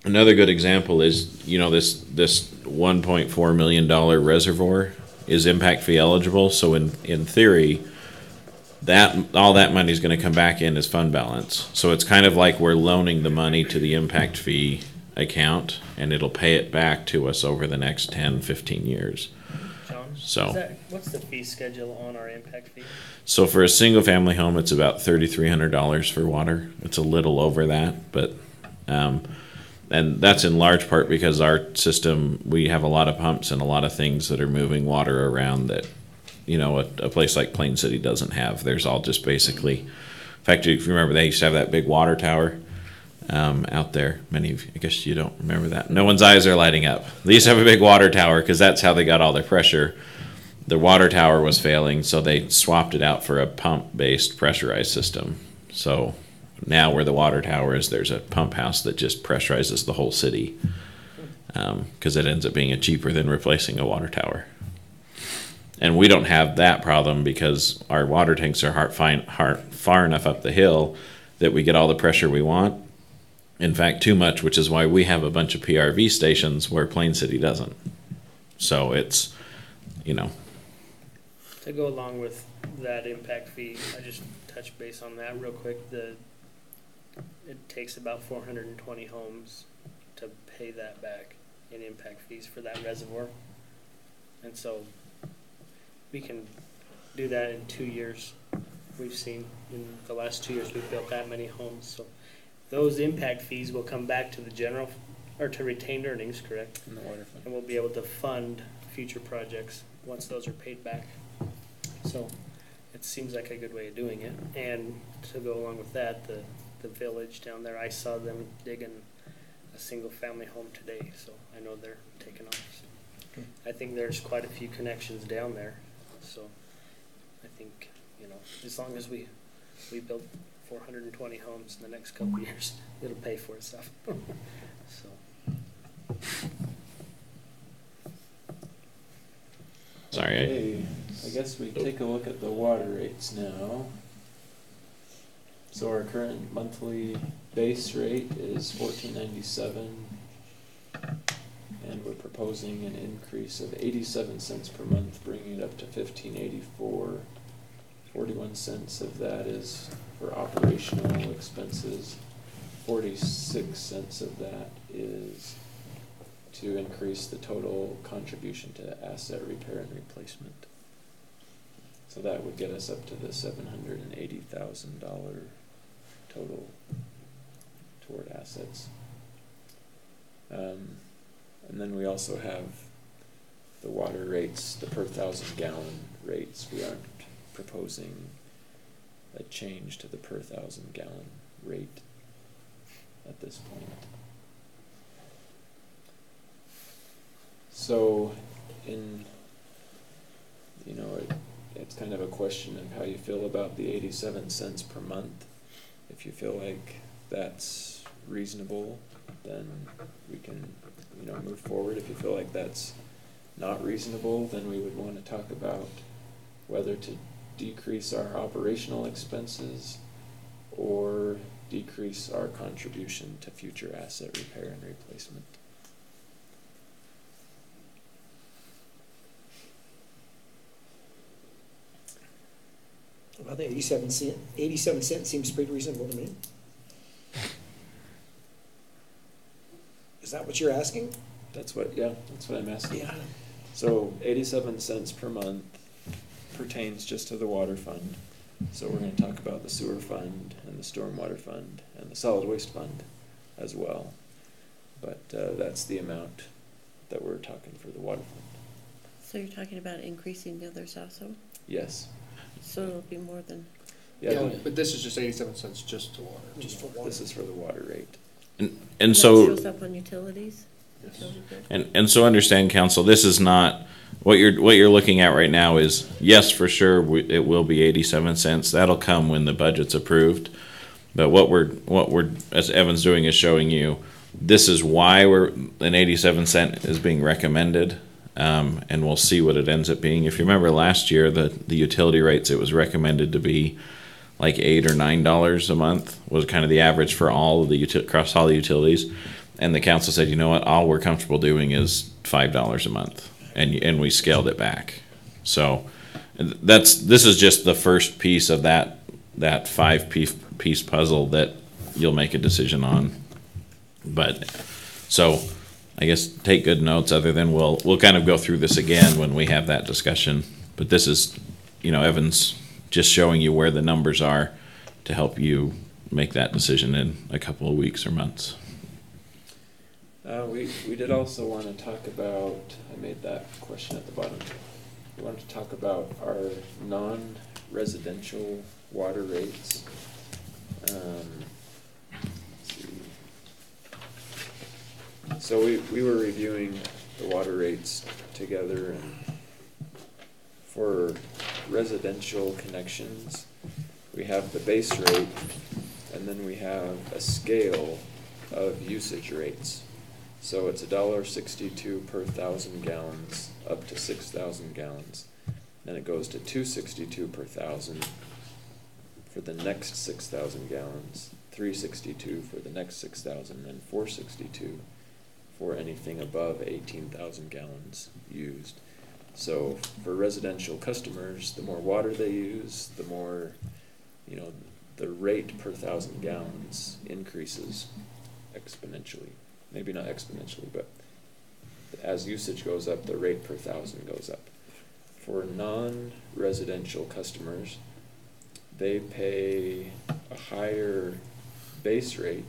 Another good example is, this $1.4 million reservoir is impact fee eligible. So in theory, all that money is going to come back in as fund balance. So it's kind of like we're loaning the money to the impact fee account, and it'll pay it back to us over the next 10, 15 years. John, So what's the fee schedule on our impact fee? So for a single family home, it's about $3,300 for water. It's a little over that, but and that's in large part because our system, we have a lot of pumps and a lot of things that are moving water around that, a place like Plain City doesn't have. There's all just basically, in fact, if you remember, they used to have that big water tower out there. Many of you, I guess you don't remember that. No one's eyes are lighting up. They used to have a big water tower because that's how they got all their pressure. The water tower was failing, so they swapped it out for a pump-based pressurized system. So now where the water tower is, there's a pump house that just pressurizes the whole city, because it ends up being cheaper than replacing a water tower. And we don't have that problem because our water tanks are far enough up the hill that we get all the pressure we want. In fact, too much, which is why we have a bunch of PRV stations where Plain City doesn't. So it's, To go along with that impact fee, I just touch base on that real quick. It takes about 420 homes to pay that back in impact fees for that reservoir. And so we can do that in 2 years. We've seen in the last 2 years we've built that many homes. So those impact fees will come back to the general, or to retained earnings, correct? In the water fund. And we'll be able to fund future projects once those are paid back. So it seems like a good way of doing it. And to go along with that, the village down there, I saw them digging a single family home today, so I know they're taking off. So I think there's quite a few connections down there. So I think, as long as we build 420 homes in the next couple of years, it'll pay for itself. So. Sorry. Okay, I guess we take a look at the water rates now. So our current monthly base rate is $14.97, and we're proposing an increase of 87 cents per month, bringing it up to $15.84. 41 cents of that is for operational expenses. 46 cents of that is to increase the total contribution to asset repair and replacement. So that would get us up to the $780,000 total toward assets. And then we also have the water rates, the per 1,000 gallon rates. We aren't proposing a change to the per 1,000 gallon rate at this point. So in, it's kind of a question of how you feel about the 87 cents per month. If you feel like that's reasonable, then we can, move forward. If you feel like that's not reasonable, then we would want to talk about whether to decrease our operational expenses or decrease our contribution to future asset repair and replacement. Well, the 87 cents seems pretty reasonable to me. Is that what you're asking? That's what I'm asking. Yeah. So 87 cents per month pertains just to the water fund. So we're going to talk about the sewer fund and the stormwater fund and the solid waste fund as well. But that's the amount that we're talking for the water fund. So you're talking about increasing the others also? Yes. So it'll be more than, Yeah, but this is just 87 cents just to water. Just for water. This is for the water rate. And that so, shows up on utilities? Yes. Utility bill? and so understand, council, this is not, what you're looking at right now is, yes, for sure, it will be 87 cents. That'll come when the budget's approved. But what we're, as Evan's doing, is showing you, this is why an 87 cent is being recommended. And we'll see what it ends up being. If you remember last year, the utility rates, it was recommended to be like $8 or $9 a month was kind of the average for all of the across all the utilities. And the council said, you know what, all we're comfortable doing is $5 a month, and we scaled it back. So this is just the first piece of that 5-piece puzzle that you'll make a decision on. But so I guess take good notes, other than we'll kind of go through this again when we have that discussion. But this is, Evan's just showing you where the numbers are to help you make that decision in a couple of weeks or months. We did also want to talk about, I made that question at the bottom. We wanted to talk about our non-residential water rates. Let's see. So we were reviewing the water rates together, and for residential connections, we have the base rate, and then we have a scale of usage rates. So it's $1.62 per 1,000 gallons up to 6,000 gallons. Then it goes to $2.62 per 1,000 for the next 6,000 gallons, $3.62 for the next 6,000, and $4.62 for anything above 18,000 gallons used. So for residential customers, the more water they use, the more, the rate per 1,000 gallons increases exponentially. Maybe not exponentially, but as usage goes up, the rate per 1,000 goes up. For non-residential customers, they pay a higher base rate.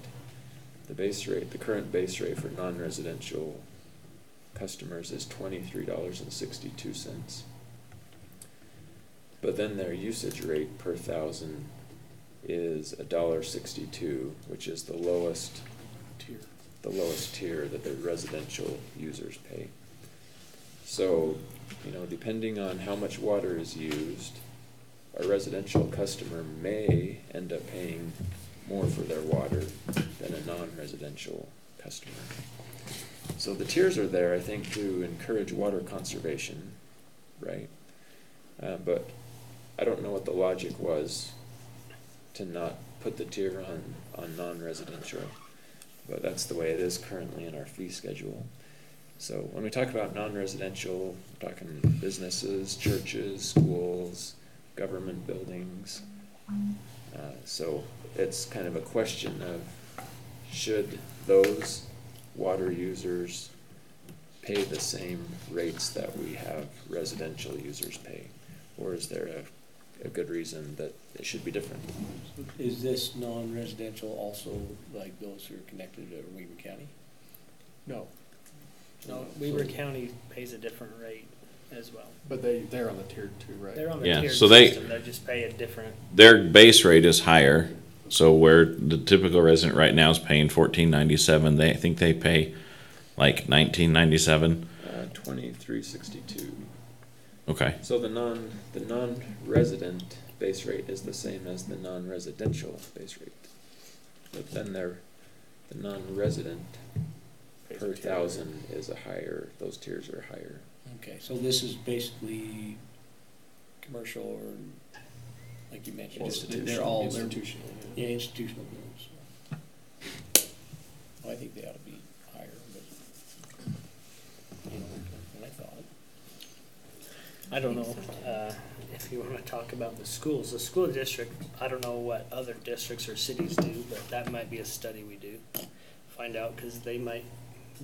The current base rate for non-residential customers is $23.62. But then their usage rate per 1,000 is $1.62, which is the lowest tier that the residential users pay. So, depending on how much water is used, a residential customer may end up paying more for their water than a non-residential customer. So the tiers are there, I think, to encourage water conservation, right? But I don't know what the logic was to not put the tier on non-residential. But that's the way it is currently in our fee schedule. So when we talk about non-residential, we're talking businesses, churches, schools, government buildings. So it's kind of a question of, should those water users pay the same rates that we have residential users pay? Or is there a good reason that it should be different? Is this non-residential also like those who are connected to Weaver County? No. No, Weaver County pays a different rate as well. But they're on the tier 2, right? They're on the Yeah, tiered so system, they just pay a different. Their base rate is higher. So where the typical resident right now is paying $14.97, I think they pay like $19.97. $23.62. Okay. So the non-resident base rate is the same as the non-residential base rate. But then the non-resident per thousand is a higher, those tiers are higher. Okay, so this is basically commercial or, like you mentioned, they're all Institutional. Yeah, institutional buildings. Well, I think they ought to be higher, but, you know, than I thought. I don't know, if you wanna talk about the schools, the school district, I don't know what other districts or cities do, but that might be a study we do. Find out, cause they might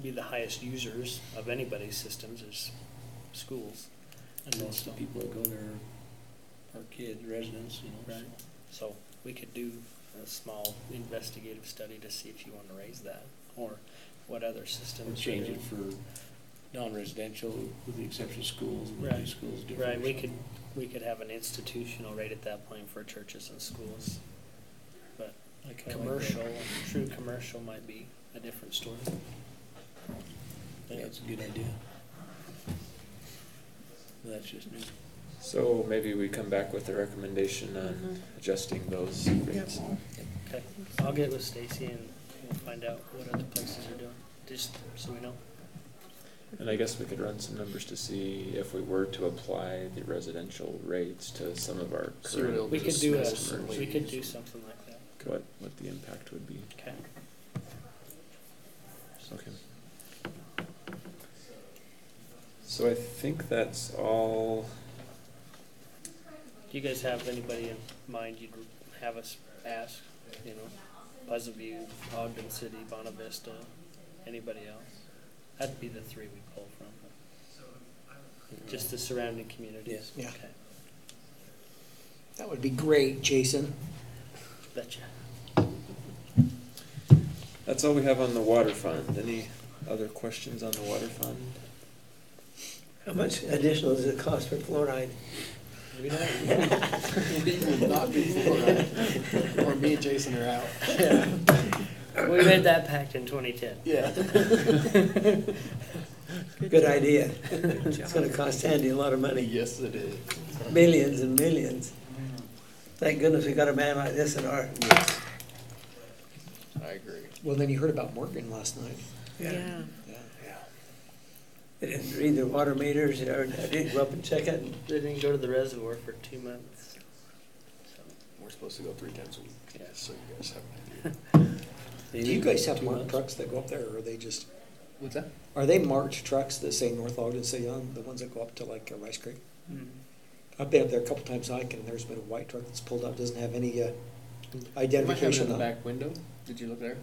be the highest users of anybody's systems is schools. And most of the people that go there are kids, residents, you know. Right. So we could do a small investigative study to see if you wanna raise that, or what other And systems. change it for non-residential with the exception of schools, and Right. make schools different. Right, we could have an institutional rate at that point for churches and schools. But I kinda like commercial, that. true commercial might be a different story. I think that's a good idea. But that's just me. So maybe we come back with a recommendation on adjusting those rates. Okay, I'll get with Stacy and we'll find out what other places are doing, just so we know. And I guess we could run some numbers to see if we were to apply the residential rates to some of our current We could do customers, we could do something like that. what the impact would be. Okay. Okay. So I think that's all. Do you guys have anybody in mind you'd have us ask, you know, Pleasantview, Ogden City, Bonavista, anybody else? That'd be the three we pull from. Just the surrounding communities? Yeah. Okay, That would be great, Jason. betcha. That's all we have on the water fund. Any other questions on the water fund? How much additional does it cost for fluoride? Maybe not. It will not be fluoride. Or me and Jason are out. We made that pact in 2010. Yeah. Good idea. It's gonna cost Andy a lot of money, Yes, it is. millions and millions. Thank goodness we got a man like this in our, Yes. I agree. Well, then you heard about Morgan last night. Yeah. they didn't read their water meters, or they didn't go up and check it. They didn't go to the reservoir for 2 months. So, We're supposed to go 3 times a week. Yeah. So you guys have an idea. Do you guys have marked trucks that go up there, or are they just, What's that? are they marked trucks that say North Ogden, say on, the ones that go up to like Rice Creek? I've been up there a couple times hiking, and there's been a white truck that's pulled up, doesn't have any Might have it identification in the on it. back window. Did you look there?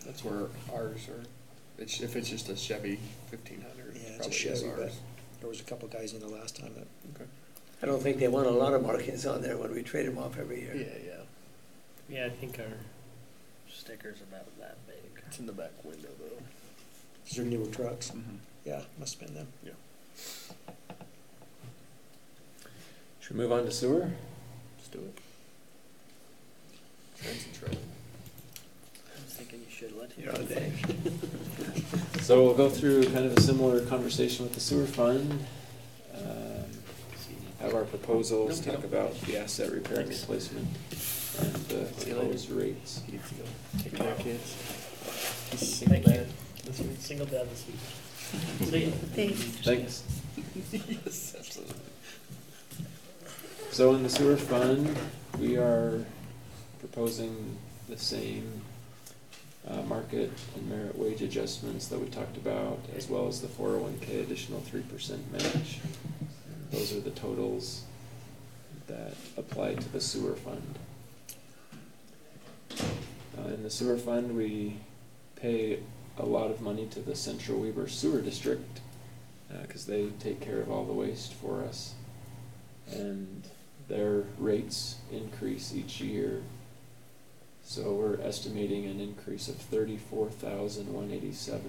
That's where ours are. It's, if it's just a Chevy 1500, Yeah, it's a probably is Chevy, but ours. there was a couple guys in the last time that, Okay. I don't think they want a lot of markings on there when we trade them off every Yeah, year. yeah. yeah, I think our sticker's about that big. It's in the back window though. these are newer trucks. Mm-hmm. Yeah, must have been them. Should we move on to sewer? Let's do it. Concentrate. I was thinking you should let him. You're on deck. So we'll go through kind of a similar conversation with the sewer fund. Have our proposals, talk about the asset repair and replacement, and the proposed rates. You need to go take care of kids. He's single Thank you. dad this week. Single dad this week. See ya. Thanks. Yes, absolutely. So in the sewer fund, we are proposing the same market and merit wage adjustments that we talked about, as well as the 401k additional 3% match. Those are the totals that apply to the sewer fund. In the sewer fund, we pay a lot of money to the Central Weber Sewer District because they take care of all the waste for us. And their rates increase each year. So we're estimating an increase of $34,187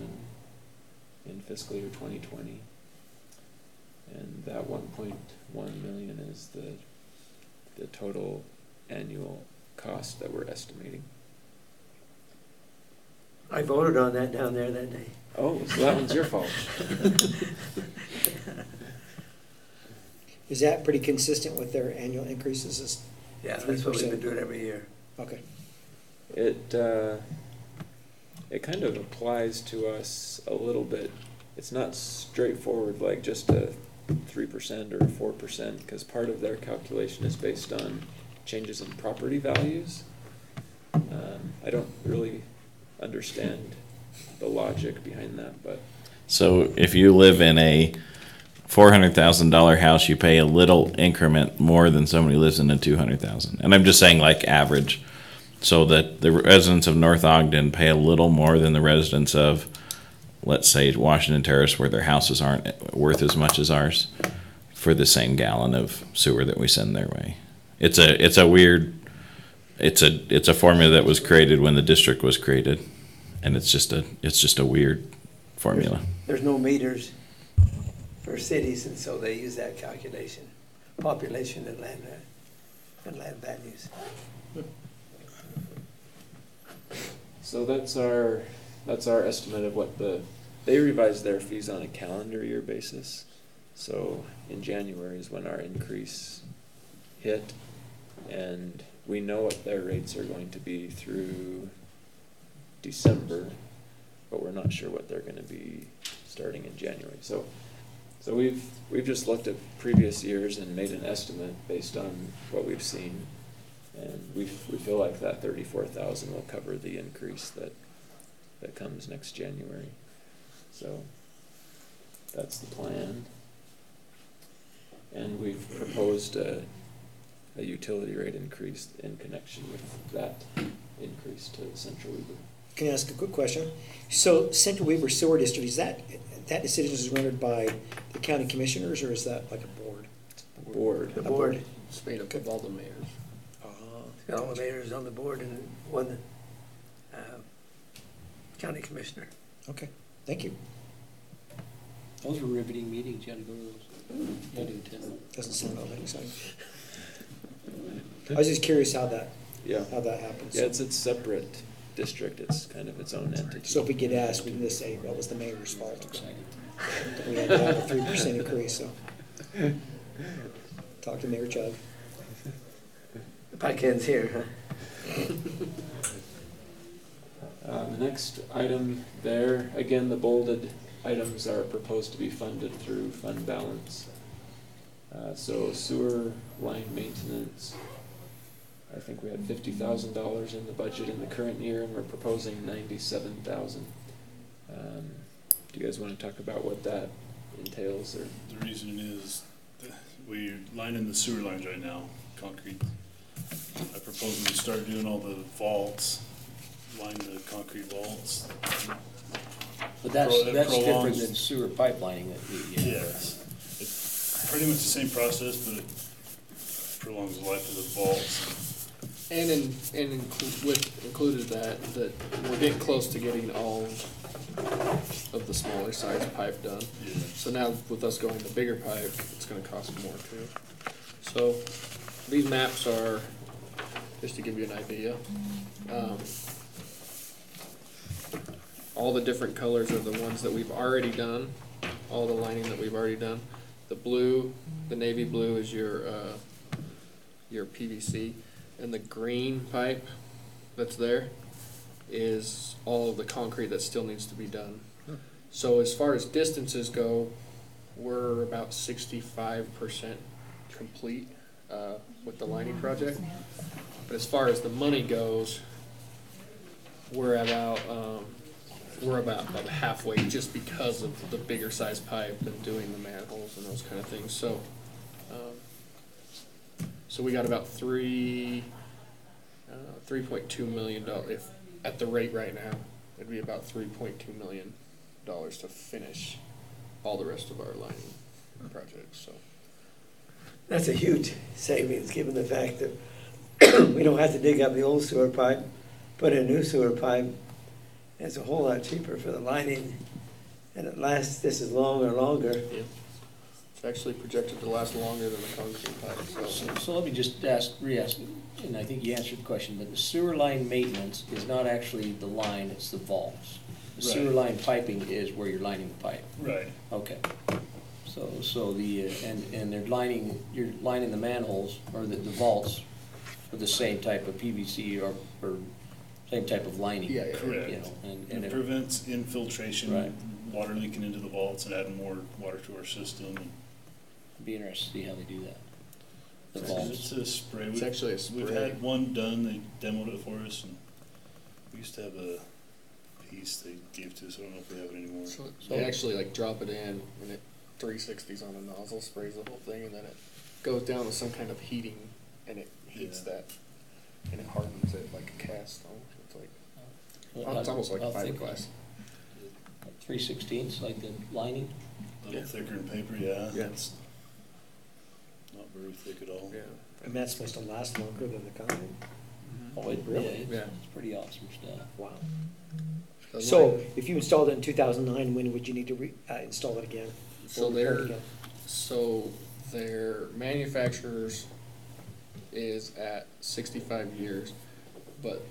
in fiscal year 2020. And that 1.1 million is the total annual cost that we're estimating. I voted on that down there that day. Oh, so that one's your fault. Is that pretty consistent with their annual increases? Yeah, that's what we've 3%. been doing every year. Okay. It kind of applies to us a little bit. It's not straightforward like just a 3% or 4%, because part of their calculation is based on changes in property values. I don't really understand the logic behind that, but So if you live in a $400,000 house, you pay a little increment more than somebody who lives in a 200,000. And I'm just saying like average, so that the residents of North Ogden pay a little more than the residents of, let's say, Washington Terrace, where their houses aren't worth as much as ours, for the same gallon of sewer that we send their way. It's a weird, it's a formula that was created when the district was created, and it's just a weird formula. There's no meters for cities, and so they use that calculation, population and land values. so that's our estimate of what they revise their fees on a calendar year basis. So in January is when our increase hit, and we know what their rates are going to be through December, but we're not sure what they're going to be starting in January. So we've just looked at previous years and made an estimate based on what we've seen, and we feel like that 34,000 will cover the increase that comes next January. So that's the plan, and we've proposed a utility rate increase in connection with that increase to Central Weber. Can I ask a quick question? So Central Weber Sewer District, is that decision is rendered by the county commissioners, or is that like a board? Board. The board, It's made up of all the mayors. all the mayors on the board and one county commissioner. Okay, thank you. Those were riveting meetings, you had to go to those. You had to attend. Doesn't sound all that exciting. I was just curious how that happens. Yeah, it's a separate district. It's kind of its own entity. So if we get asked, we can just say, well, it was the mayor's fault. We had to have a 3% increase, so. Talk to Mayor Chug. Ken's here, huh? The next item there, again, the bolded items are proposed to be funded through fund balance. So sewer line maintenance, I think we had $50,000 in the budget in the current year, and we're proposing $97,000. Do you guys want to talk about what that entails? Or The reason is that we're lining the sewer lines right now, concrete. I propose we start doing all the vaults, line the concrete vaults. But that's different prolongs- than sewer pipelining that we. Yes. It's pretty much the same process, but it prolongs the life of the vaults. And included that we're getting close to getting all of the smaller size pipe done. Yeah. So now with us going the bigger pipe, it's gonna cost more too. So these maps are, just to give you an idea, all the different colors are the ones that we've already done, all the lining that we've already done. The blue, the navy blue is your PVC, and the green pipe that's there is all of the concrete that still needs to be done. So as far as distances go, we're about 65% complete with the lining project. But as far as the money goes, we're about halfway, just because of the bigger size pipe and doing the manholes and those kind of things. So we got about $3.2 million. If at the rate right now, it'd be about $3.2 million to finish all the rest of our lining projects. So That's a huge savings, given the fact that we don't have to dig up the old sewer pipe, put in a new sewer pipe. It's a whole lot cheaper for the lining, and it lasts just as long or longer. yeah, it's actually projected to last longer than the concrete pipe. So let me just re-ask, and I think you answered the question, but the sewer line maintenance is not actually the line, it's the vaults. The sewer Right. line piping is where you're lining the pipe. Right. Okay. So the, and you're lining the manholes, or the vaults, with the same type of PVC or same type of lining. Yeah, yeah. Correct. You know, and It it, prevents infiltration, Right. water leaking into the vaults and adding more water to our system. it'd be interesting to see how they do that. The It's vaults. a spray. It's actually a spray. We've had one done, they demoed it for us, and we used to have a piece they gave to us, I don't know if we have it anymore. So they actually like drop it in and it 360s on the nozzle, sprays the whole thing, and then it goes down with some kind of heating and it heats Yeah. that and it hardens it like a cast stone. It's like Well, it's almost like how thick? fiberglass. 3/16, like the lining. A little Yeah. thicker in paper, yeah. Yeah. It's not very thick at all. Yeah. And that's supposed to last longer than the concrete? Oh, it, Really? yeah, Yeah. it's pretty awesome stuff. Wow. The So line- if you installed it in 2009, when would you need to install it again? So Or repair it they're again? so their manufacturers is at 65 years, but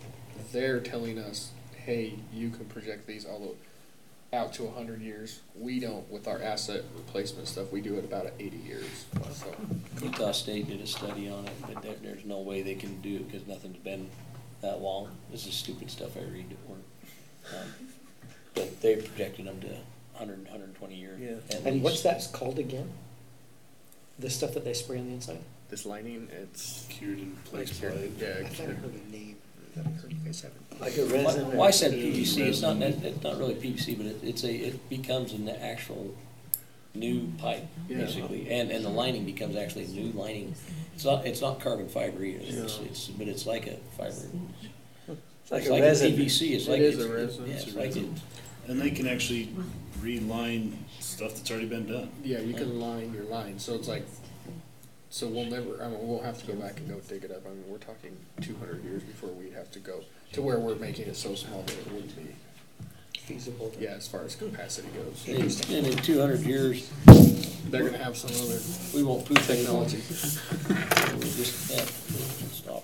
they're telling us, hey, you can project these all the out to 100 years. We don't with our asset replacement stuff. We do it about at 80 years. So Utah State did a study on it, but there's no way they can do it because nothing's been that long. This is stupid stuff I read at work. But they projected them to 100, 120 years. Yeah. at And what's least. that called again? The stuff that they spray on the inside? this lining, it's Cured in place Like, pipe. yeah, I thought I heard a name. I thought I heard you guys have it. Like a resin? or- Why said PVC? It's not really PVC, but it becomes an actual new pipe, Yeah. basically. And the lining becomes actually a new lining. It's not carbon fiber either. But it's like a fiber. It's like It's a like resin. PVC. It's It like is it's, a resin. Yeah, It's it's a like resin. it. And they can actually reline stuff that's already been done. yeah. You can line your line, so it's like. So we'll never. I mean, we'll have to go back and go dig it up. I mean, we're talking 200 years before we'd have to go to where we're making it so small that it wouldn't be. Feasible. Yeah, as far as capacity goes, And in 200 years, they're gonna have some other we won't poop technology. We'll just stop.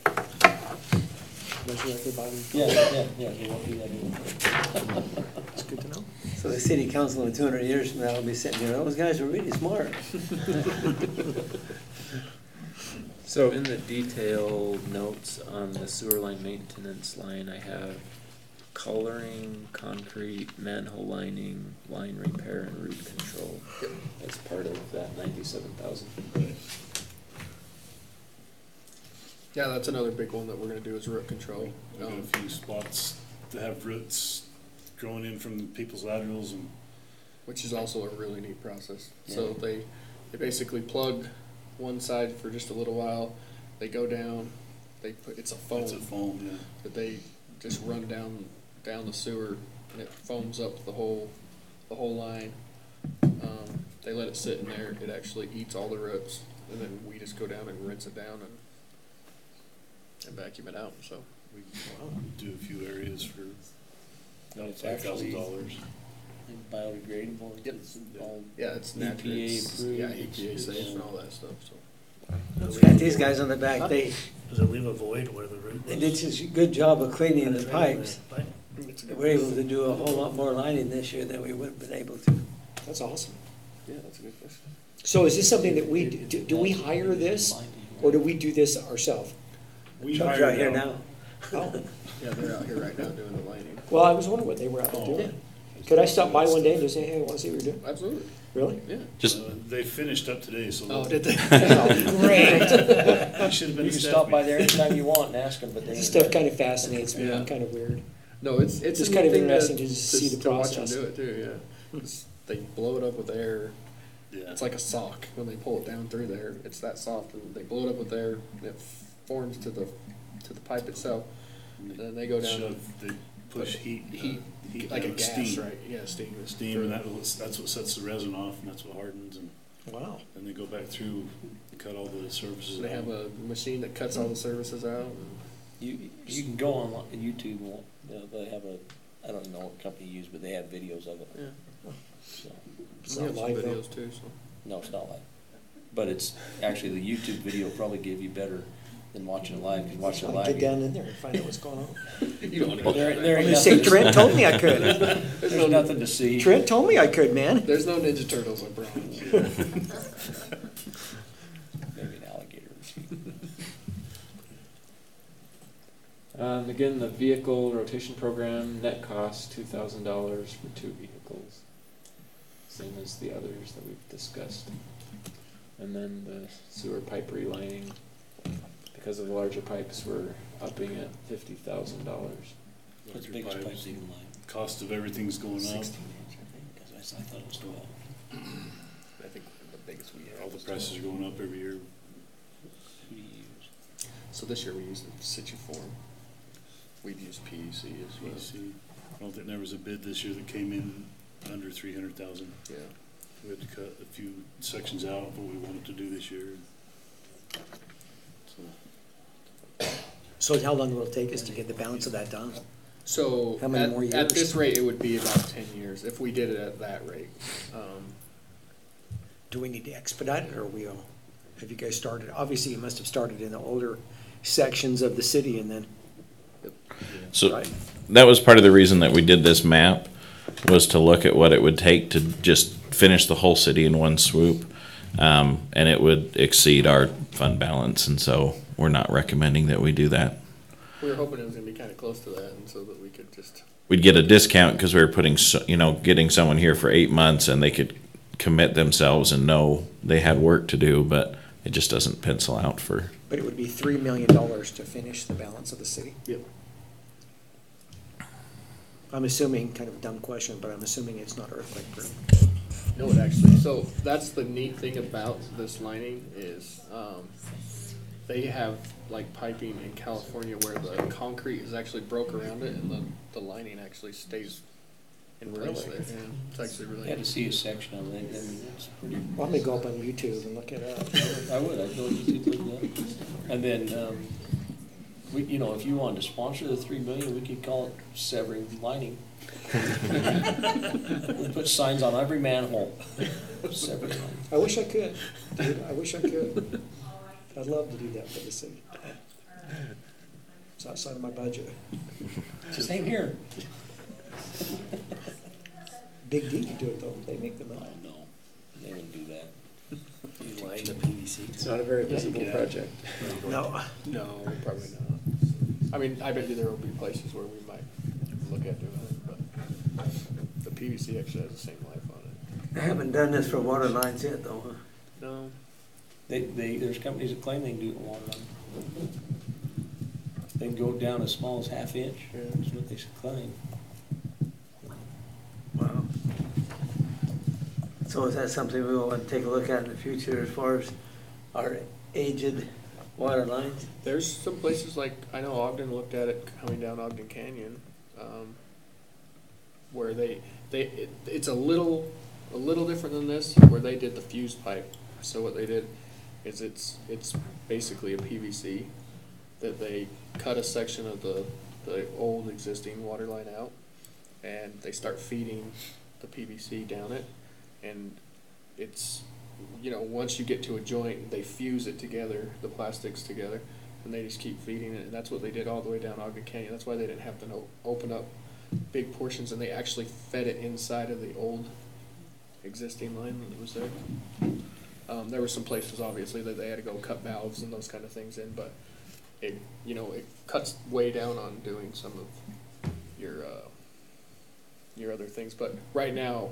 Measure at the bottom. Yeah. We won't do that anymore. It's good to know. So the city council in 200 years from now will be sitting here, those guys were really smart. So in the detailed notes on the sewer line maintenance line, I have coloring, concrete, manhole lining, line repair, and root control. As part of that 97,000. Yeah, that's another big one that we're gonna do is root control. We've got a few spots that have roots growing in from people's laterals, and Which is also a really neat process. So Yeah. they basically plug one side for just a little while. They go down. They put it's a foam it's a foam, yeah. that they just run down the sewer, and it foams up the whole line. They let it sit in there. It actually eats all the roots, and then we just go down and rinse it down and vacuum it out. So We do a few areas for And it's $5,000. biodegradable. Yep. It's all yeah, it's natural. EPA It's- approved. Yeah, EPA safe and all that stuff. So. Got these guys on the back, they Does it leave a void where the root They was? did such a good job of cleaning the pipes. Pipe? It's a We're good able to do a whole lot more lining this year than we would have been able to. That's awesome. Yeah, that's a good question. So is this something that we, do we hire this, or do we do this ourselves? We Chuck's hire right here them. now. Oh, Yeah, they're out here right now doing the lining. well, I was wondering what they were out there doing. Could I stop by one day and just say, hey, I wanna see what you're doing? Absolutely. Really? Yeah. Just They finished up today, so. Oh, did they? Great. They should have been You can staff stop by meeting. there anytime you want and ask them, but they. This stuff kind of fascinates me, Yeah. I'm kind of weird. No, it's It's a kind of neat thing interesting to just see the to watch them process. do it too. Yeah, they blow it up with air. Yeah. It's like a sock when they pull it down through there. It's that soft, and they blow it up with air, and it forms to the pipe itself. Then they go down and Shove, they push heat, heat like a down, gas, steam. right? Yeah, steam. Steam, and that's what sets the resin off, and that's what hardens, and Wow. then they go back through, and cut all the surfaces They have out. a machine that cuts all the surfaces out. You can go on YouTube and they have a, I don't know what company you use, but they have videos of it. Yeah. So, It's We not have some live though. videos too. So no, it's not like, but it's actually the YouTube video will probably give you better than watching it live, because watching it I'll live. get down in there and find out what's going on. You don't wanna go there. There I'm ain't gonna say nothing, Trent told me I could. there's nothing to see. Trent told me I could, man. There's no Ninja Turtles, I promise. Maybe an alligator. Again, the vehicle rotation program, net cost $2,000 for 2 vehicles. Same as the others that we've discussed. And then the sewer pipe relining, because of the larger pipes, we're upping at $50,000. What's the biggest pipe you can line? Cost of everything's going up. 16 inch, I think, because I thought it was 12. I think the biggest we have. All the prices are going up every year. Who do you use? So this year we used the Situform. We've used PEC as well. PEC. I don't think there was a bid this year that came in under 300,000. Yeah. We had to cut a few sections out of what we wanted to do this year. So how long will it take us to get the balance of that done? So How many more at years? this rate, it would be about 10 years if we did it at that rate. Do we need to expedite it, or have you guys started? Obviously, you must have started in the older sections of the city and then, So right? that was part of the reason that we did this map, was to look at what it would take to just finish the whole city in one swoop. And it would exceed our fund balance, and so we're not recommending that we do that. We were hoping it was going to be kind of close to that, and so that we could just. We'd get a discount because we were putting, getting someone here for 8 months and they could commit themselves and know they had work to do, but it just doesn't pencil out for. But it would be $3 million to finish the balance of the city? Yep. I'm assuming, kind of a dumb question, but I'm assuming it's not earthquake proof. No, it actually. So that's the neat thing about this lining is they have like piping in California where the concrete is actually broke around it, and the lining actually stays in place there. Yeah, it's actually really. I had to see a section of it. I mean, it's pretty. Well, I'm gonna go up on YouTube and look it up. I would. I'd go to YouTube look it up. And then, we, if you wanted to sponsor the $3 million, we could call it severing lining. We put signs on every manhole. Severing lining. I wish I could, dude, I wish I could. I'd love to do that for the city. It's outside of my budget. Same here. Big D could do it though, they make the money. Oh, no, they wouldn't do that. You line the PVC. It's not a very visible Yeah. project. No, No, probably not. I mean, I bet you there will be places where we might look at doing it, but the PVC actually has the same life on it. I haven't done this for water lines yet, though, huh? No. There's companies that claim they can do it in water line. They can go down as small as ½ inch. That's what they claim. Wow. So is that something we want to take a look at in the future as far as our aged water lines? There's some places like, I know Ogden looked at it coming down Ogden Canyon, where it's a little different than this, where they did the fuse pipe. So what they did is it's basically a PVC that they cut a section of the old existing water line out, and they start feeding the PVC down it, and it's, once you get to a joint, they fuse it together, the plastics together, and they just keep feeding it, and that's what they did all the way down Ogden Canyon. That's why they didn't have to open up big portions, and they actually fed it inside of the old existing line that was there. There were some places, obviously, that they had to go cut valves and those kind of things in, but it cuts way down on doing some of your other things. But right now,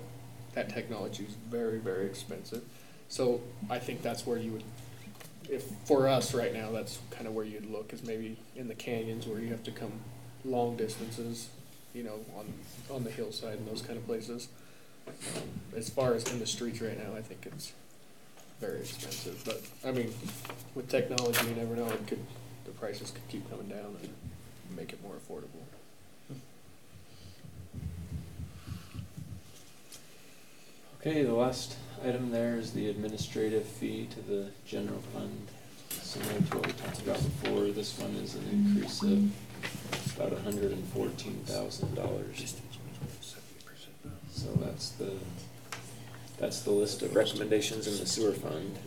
that technology is very, very expensive. So I think that's where you would, for us right now, that's kind of where you'd look, is maybe in the canyons where you have to come long distances, on the hillside and those kind of places. As far as in the streets right now, I think it's very expensive. But I mean, with technology, you never know. The prices could keep coming down and make it more affordable. Okay, the last item there is the administrative fee to the general fund. Similar to what we talked about before, this one is an increase of about $114,000. So that's the list of recommendations in the sewer fund.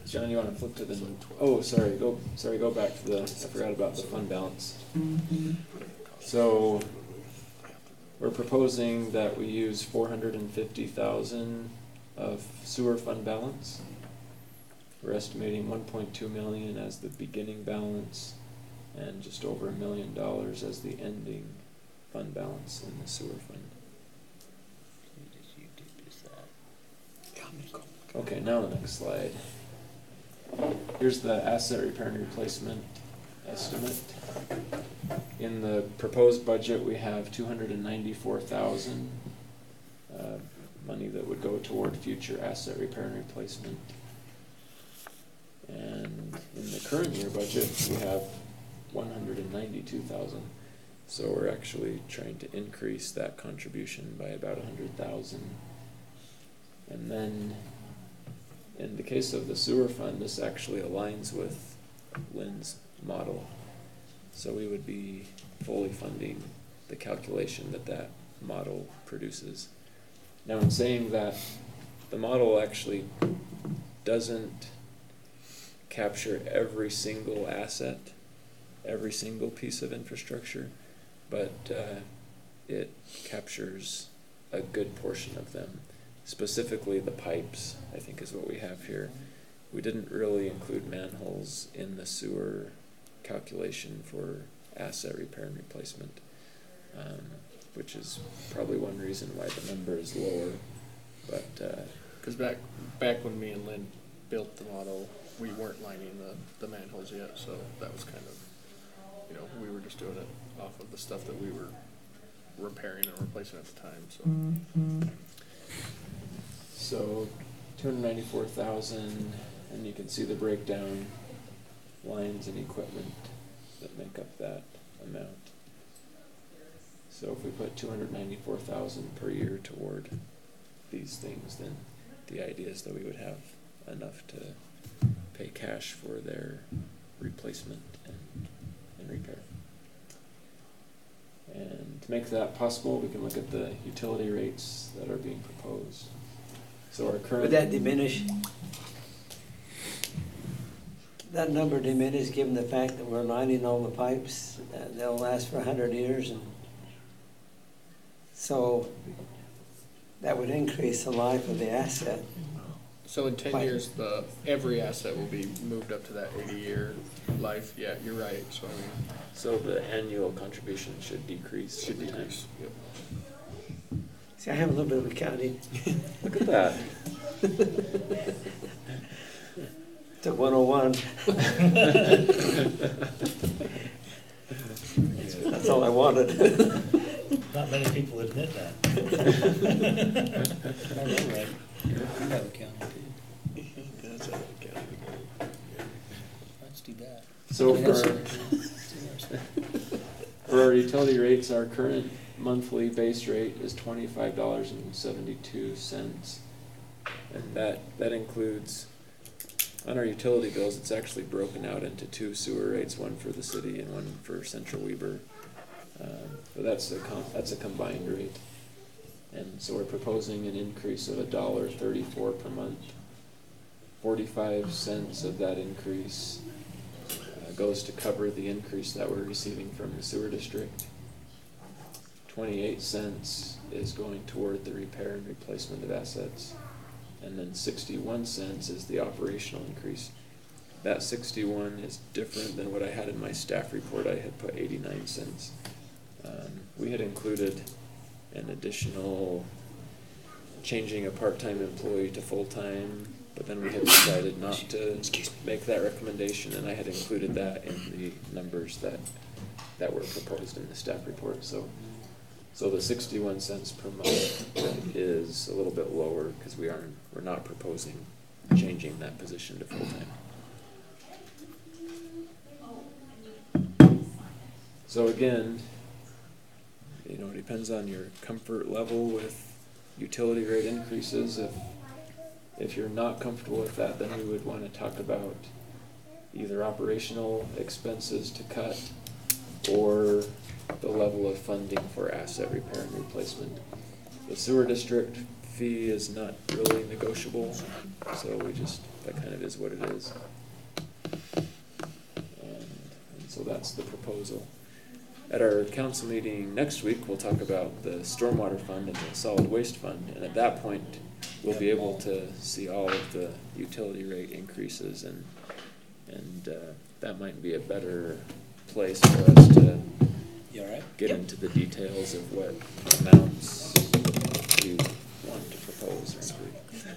John, you wanna flip to the, oh, sorry, go back to I forgot about the fund balance. So, we're proposing that we use 450,000 of sewer fund balance. We're estimating 1.2 million as the beginning balance and just over $1 million as the ending fund balance in the sewer fund. Okay, now the next slide. Here's the asset repair and replacement estimate. In the proposed budget, we have 294,000 money that would go toward future asset repair and replacement. And in the current year budget, we have 192,000. So we're actually trying to increase that contribution by about 100,000. And then in the case of the sewer fund, this actually aligns with Lynn's model. So we would be fully funding the calculation that model produces. Now, in saying that, the model actually doesn't capture every single asset, every single piece of infrastructure, but it captures a good portion of them. Specifically the pipes, I think, is what we have here. We didn't really include manholes in the sewer calculation for asset repair and replacement, which is probably one reason why the number is lower. But Because back when me and Lynn built the model, we weren't lining the manholes yet, so that was kind of, we were just doing it off of the stuff that we were repairing and replacing at the time. So 294,000, and you can see the breakdown, lines and equipment that make up that amount. So if we put 294,000 per year toward these things, then the idea is that we would have enough to pay cash for their replacement and repair. And to make that possible, we can look at the utility rates that are being proposed. So our current... Would that diminish? That number diminish given the fact that we're lining all the pipes? They'll last for 100 years. And so that would increase the life of the asset. So in 10 years, every asset will be moved up to that 80-year life. Yeah, you're right. So the annual contribution should decrease. Should decrease. Yep. See, I have a little bit of accounting. Look at that. Took 101. That's all I wanted. Not many people admit that. I know, right? You have accounting too. That's accounting. That's too bad. So for our utility rates, our current monthly base rate is $25.72, and that includes, on our utility bills, it's actually broken out into two sewer rates, one for the city and one for Central Weber. But that's a combined rate, and so we're proposing an increase of $1.34 per month. 45 cents of that increase goes to cover the increase that we're receiving from the sewer district. 28 cents is going toward the repair and replacement of assets, and then 61 cents is the operational increase. That 61 is different than what I had in my staff report. I had put 89 cents. We had included an additional changing a part-time employee to full-time, but then we had decided not to make that recommendation, and I had included that in the numbers that were proposed in the staff report. So the 61 cents per month is a little bit lower because we're not proposing changing that position to full-time. So again, it depends on your comfort level with utility rate increases. If you're not comfortable with that, then we would want to talk about either operational expenses to cut or the level of funding for asset repair and replacement. The sewer district fee is not really negotiable, so we just that kind of is what it is. And so that's the proposal. At our council meeting next week, we'll talk about the stormwater fund and the solid waste fund, and at that point, we'll be able to see all of the utility rate increases, and that might be a better place for us to You all right? get into the details of what amounts we want to propose or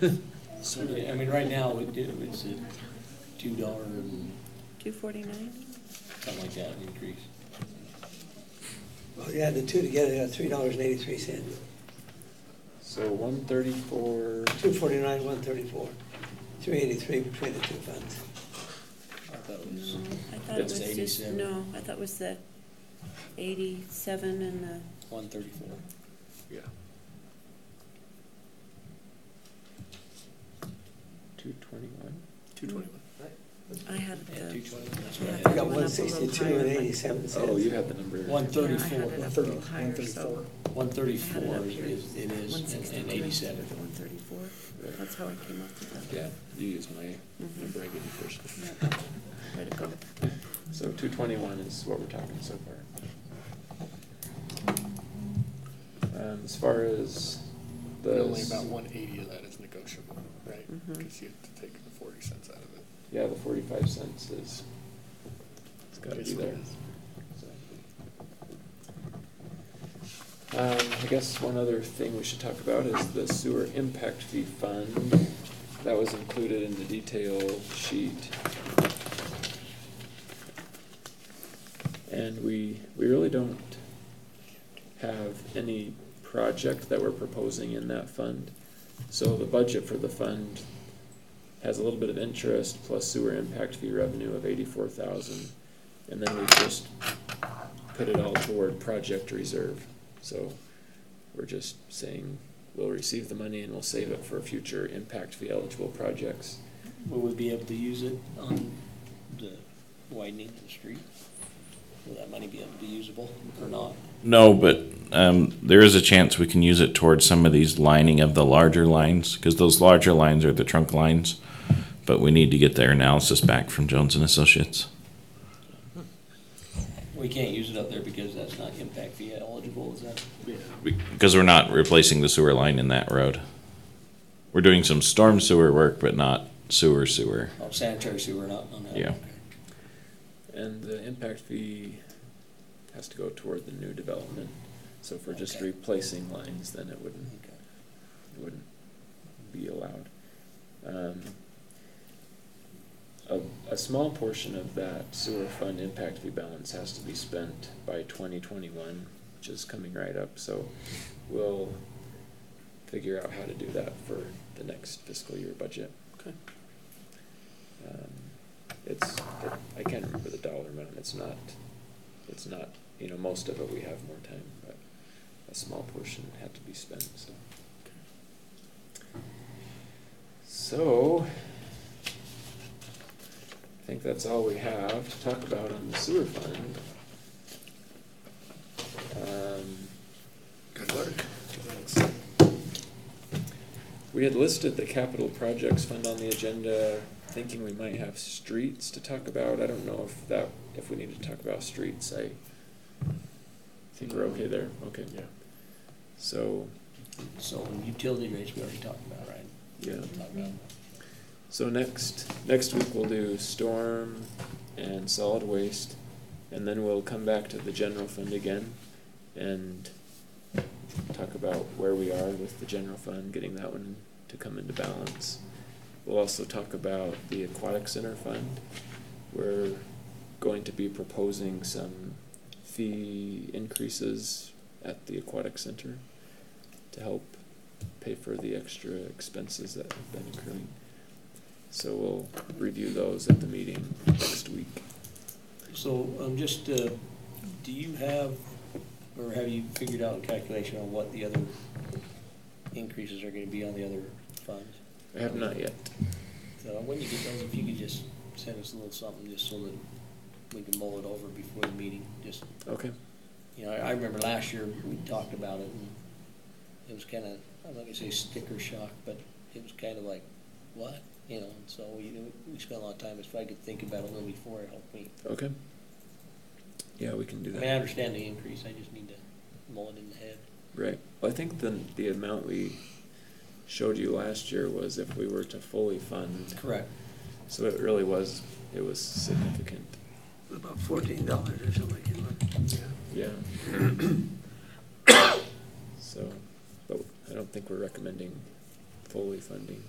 increase. So, I mean, right now, it's a $2 and $2.49? something like that increase. Well, you add the two together, you got $3.83. So 134. 249, 134, 383 between the two funds. I thought it was, No, I thought it It's was just, 87. no, I thought it was the 87 and the, 134. Yeah. 221. 221. I had Yeah, the. 220, that's I what I had I had. got Went up a little 162 higher, and but- 87 cents. Oh, you had the number. 134. Yeah, I had it up a little higher, 134. so. 134 I had it up here. is, it is, 162 and 87. instead of 134. Right. That's how I came up with that. Yeah, you used my Mhm. number I gave you first. Yeah. Way to go. So 221 is what we're talking so far. As far as But the. only about 180 of that is negotiable, right? Mhm. Because you have to take the 40 cents out of it. Yeah, the 45 cents is, it's gotta be Is what there. it is. I guess one other thing we should talk about is the sewer impact fee fund. That was included in the detail sheet. And we really don't have any project that we're proposing in that fund. So the budget for the fund has a little bit of interest plus sewer impact fee revenue of 84,000. And then we just put it all toward project reserve. So we're just saying we'll receive the money and we'll save it for future impact fee eligible projects. Will we be able to use it on the widening of the street? Will that money be able to be usable or not? No, but there is a chance we can use it towards some of these lining of the larger lines, because those larger lines are the trunk lines. But we need to get their analysis back from Jones and Associates. We can't use it up there because that's not impact fee eligible, is that? Because we're not replacing the sewer line in that road. We're doing some storm sewer work, but not sewer. Oh, sanitary sewer, not on that? Yeah. Okay. And the impact fee has to go toward the new development. So if we're just Okay. replacing lines, then it wouldn't be allowed. A small portion of that sewer fund impact fee balance has to be spent by 2021, which is coming right up. So we'll figure out how to do that for the next fiscal year budget. Okay. I can't remember the dollar amount. It's not, most of it we have more time, but a small portion had to be spent, so. So, I think that's all we have to talk about on the sewer fund. Good work. We had listed the capital projects fund on the agenda, thinking we might have streets to talk about. I don't know if we need to talk about streets. I think we're okay there. Okay. Yeah. So, utility rates we already talked about, right? yeah. Talked about. So next week we'll do storm and solid waste, and then we'll come back to the general fund again and talk about where we are with the general fund, getting that one to come into balance. We'll also talk about the aquatic center fund. We're going to be proposing some fee increases at the aquatic center to help pay for the extra expenses that have been occurring. So we'll review those at the meeting next week. So, do you have, or have you figured out a calculation on what the other increases are gonna be on the other funds? I have not yet. So when you get those, if you could just send us a little something, just so that we can mull it over before the meeting, just, Okay. I remember last year we talked about it, and it was kinda, I'm not gonna say sticker shock, but it was kinda like, what? you know, and so we spent a lot of time, if I could think about it a little before it helped me. Okay. Yeah, we can do I that. mean, I understand the increase, I just need to mull it in the head. Right. Well, I think the amount we showed you last year was if we were to fully fund. Correct. So it really was, it was significant. About $14 or something. Yeah. So, but I don't think we're recommending fully funding.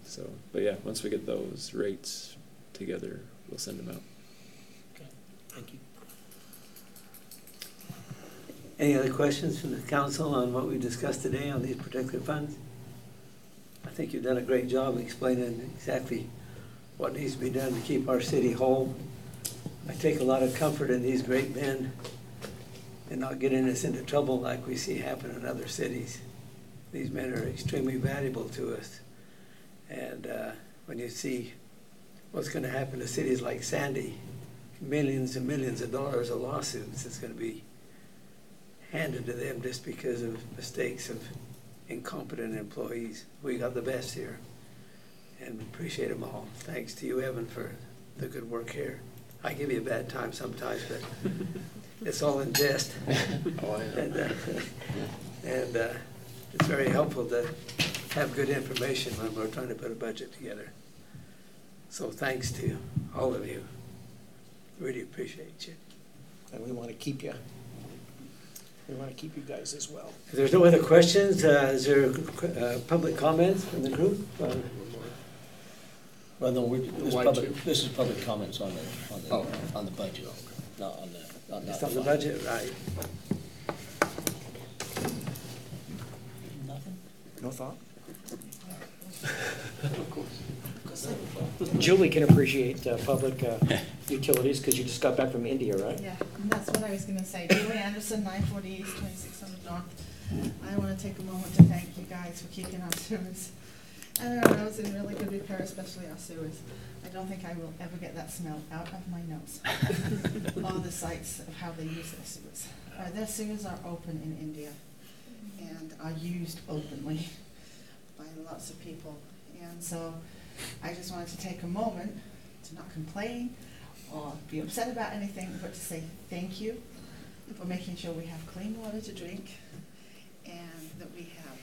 So, but yeah, once we get those rates together, we'll send them out. Okay, thank you. Any other questions from the council on what we discussed today on these particular funds? I think you've done a great job explaining exactly what needs to be done to keep our city whole. I take a lot of comfort in these great men and not getting us into trouble like we see happen in other cities. These men are extremely valuable to us. And when you see what's going to happen to cities like Sandy, millions and millions of dollars of lawsuits is going to be handed to them just because of mistakes of incompetent employees. We got the best here and appreciate them all. Thanks to you, Evan, for the good work here. I give you a bad time sometimes, but it's all in jest. Oh, I know. And it's very helpful to have good information when we're trying to put a budget together. So thanks to all of you. Really appreciate you. And we want to keep you. We want to keep you guys as well. If there's no other questions, is there public comments from the group? Well, no, Why two? this is public comments on the budget, not on the, Just on the budget, right. Nothing? No thought? Julie can appreciate public utilities because you just got back from India, right? Yeah, and that's what I was gonna say. Julie Anderson, 940 East, 2600 North. I wanna take a moment to thank you guys for keeping our sewers and our roads in really good repair, especially our sewers. I don't think I will ever get that smell out of my nose. All the sites of how they use their sewers. Their sewers are open in India and are used openly by lots of people. And so I just wanted to take a moment to not complain or be upset about anything, but to say thank you for making sure we have clean water to drink and that we have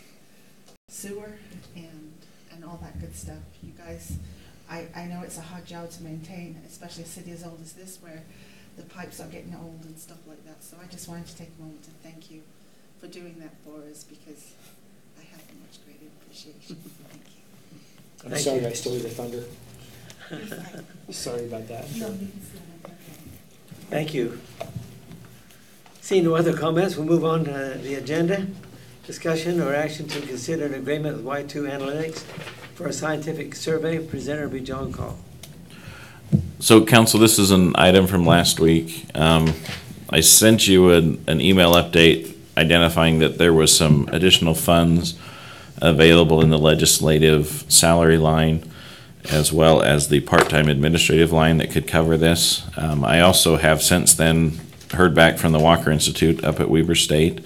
sewer and all that good stuff. You guys, I know it's a hard job to maintain, especially a city as old as this where the pipes are getting old and stuff like that. So I just wanted to take a moment to thank you for doing that for us because I have a much greater appreciation. Thank you. I'm Thank sorry you. I stole your thunder. You're fine. Sorry about that. No, you can see that. Okay. Thank you. Seeing no other comments, we'll move on to the agenda. Discussion or action to consider an agreement with Y2 Analytics for a scientific survey. Presenter will be John Call. So, council, this is an item from last week. I sent you an email update identifying that there was some additional funds available in the legislative salary line, as well as the part-time administrative line that could cover this. I also have since then heard back from the Walker Institute up at Weber State.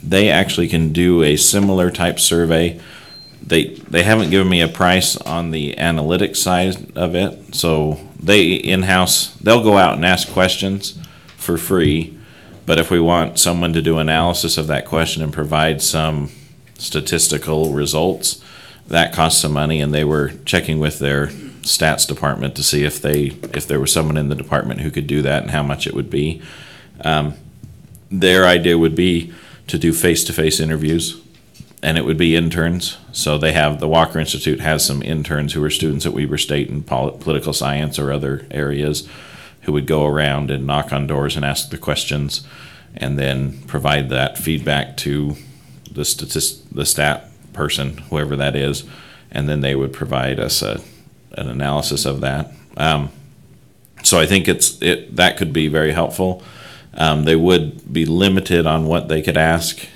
They actually can do a similar type survey. They haven't given me a price on the analytics side of it, so they in-house, they'll go out and ask questions for free, but if we want someone to do analysis of that question and provide some statistical results, that costs some money, and they were checking with their stats department to see if there was someone in the department who could do that and how much it would be. Their idea would be to do face-to-face interviews, and it would be interns. So the Walker Institute has some interns who are students at Weber State in political science or other areas who would go around and knock on doors and ask the questions and then provide that feedback to the stat person, whoever that is, and then they would provide us an analysis of that. So I think that could be very helpful. They would be limited on what they could ask.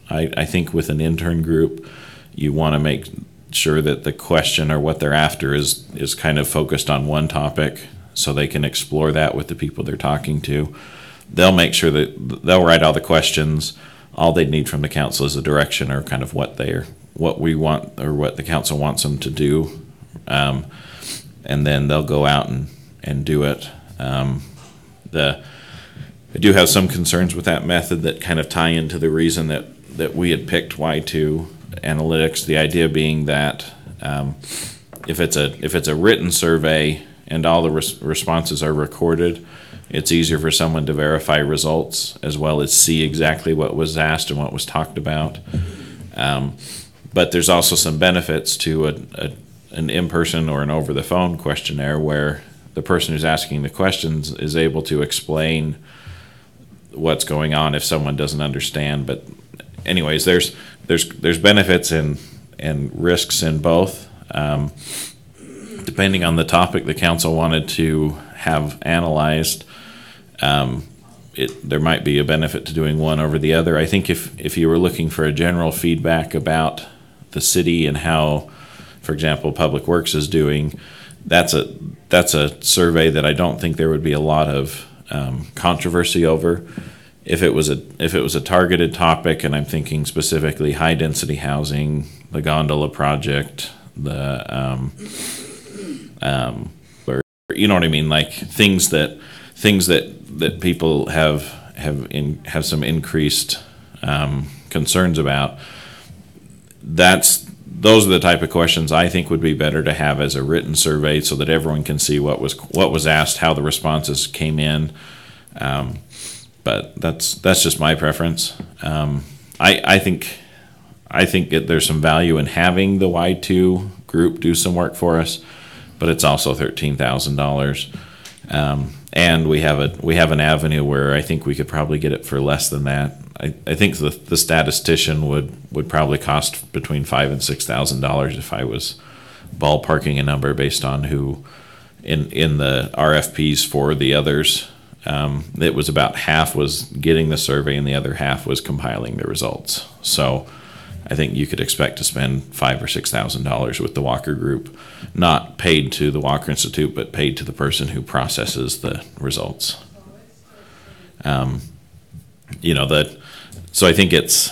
I think with an intern group, you want to make sure that the question or what they're after is kind of focused on one topic so they can explore that with the people they're talking to. They'll make sure that they'll write all the questions. All they'd need from the council is a direction or kind of what they're what we want or what the council wants them to do. And then they'll go out and do it. I do have some concerns with that method that kind of tie into the reason that we had picked Y2 analytics. The idea being that if it's a written survey and all the responses are recorded, it's easier for someone to verify results as well as see exactly what was asked and what was talked about. But there's also some benefits to an in-person or an over-the-phone questionnaire where the person who's asking the questions is able to explain what's going on if someone doesn't understand. But anyways, there's benefits and risks in both. Depending on the topic the council wanted to have analyzed, there might be a benefit to doing one over the other. I think if you were looking for a general feedback about the city and how, for example, Public Works is doing, that's a survey that I don't think there would be a lot of controversy over. If it was a targeted topic, and I'm thinking specifically high density housing, the gondola project, or you know what I mean, like things that people have some increased concerns about. Those are the type of questions I think would be better to have as a written survey, so that everyone can see what was asked, how the responses came in. But that's just my preference. I think there's some value in having the Y2 group do some work for us, but it's also $13,000. And we have an avenue where I think we could probably get it for less than that. I think the statistician would probably cost between $5,000 and $6,000 if I was ballparking a number based on who in the RFPs for the others. It was about half was getting the survey and the other half was compiling the results. So I think you could expect to spend $5,000 or $6,000 with the Walker Group, not paid to the Walker Institute, but paid to the person who processes the results. So I think it's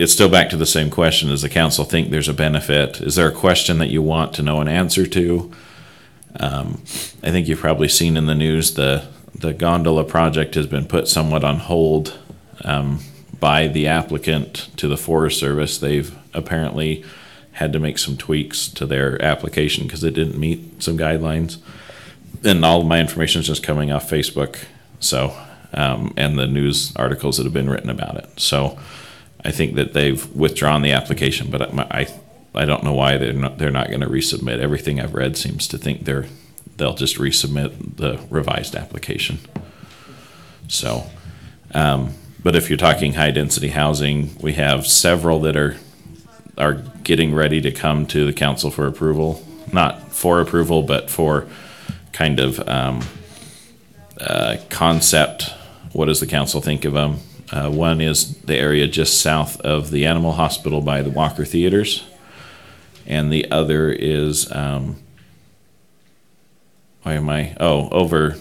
still back to the same question. Does the council think there's a benefit? Is there a question that you want to know an answer to? I think you've probably seen in the news the gondola project has been put somewhat on hold by the applicant to the Forest Service. They've apparently had to make some tweaks to their application because it didn't meet some guidelines. And all of my information is just coming off Facebook, so and the news articles that have been written about it. So I think that they've withdrawn the application, but I don't know why they're not going to resubmit. Everything I've read seems to think they'll just resubmit the revised application. So, but if you're talking high density housing, we have several that are getting ready to come to the council for approval. Not for approval, but for kind of concept. What does the council think of them? One is the area just south of the animal hospital by the Walker Theaters, and the other is over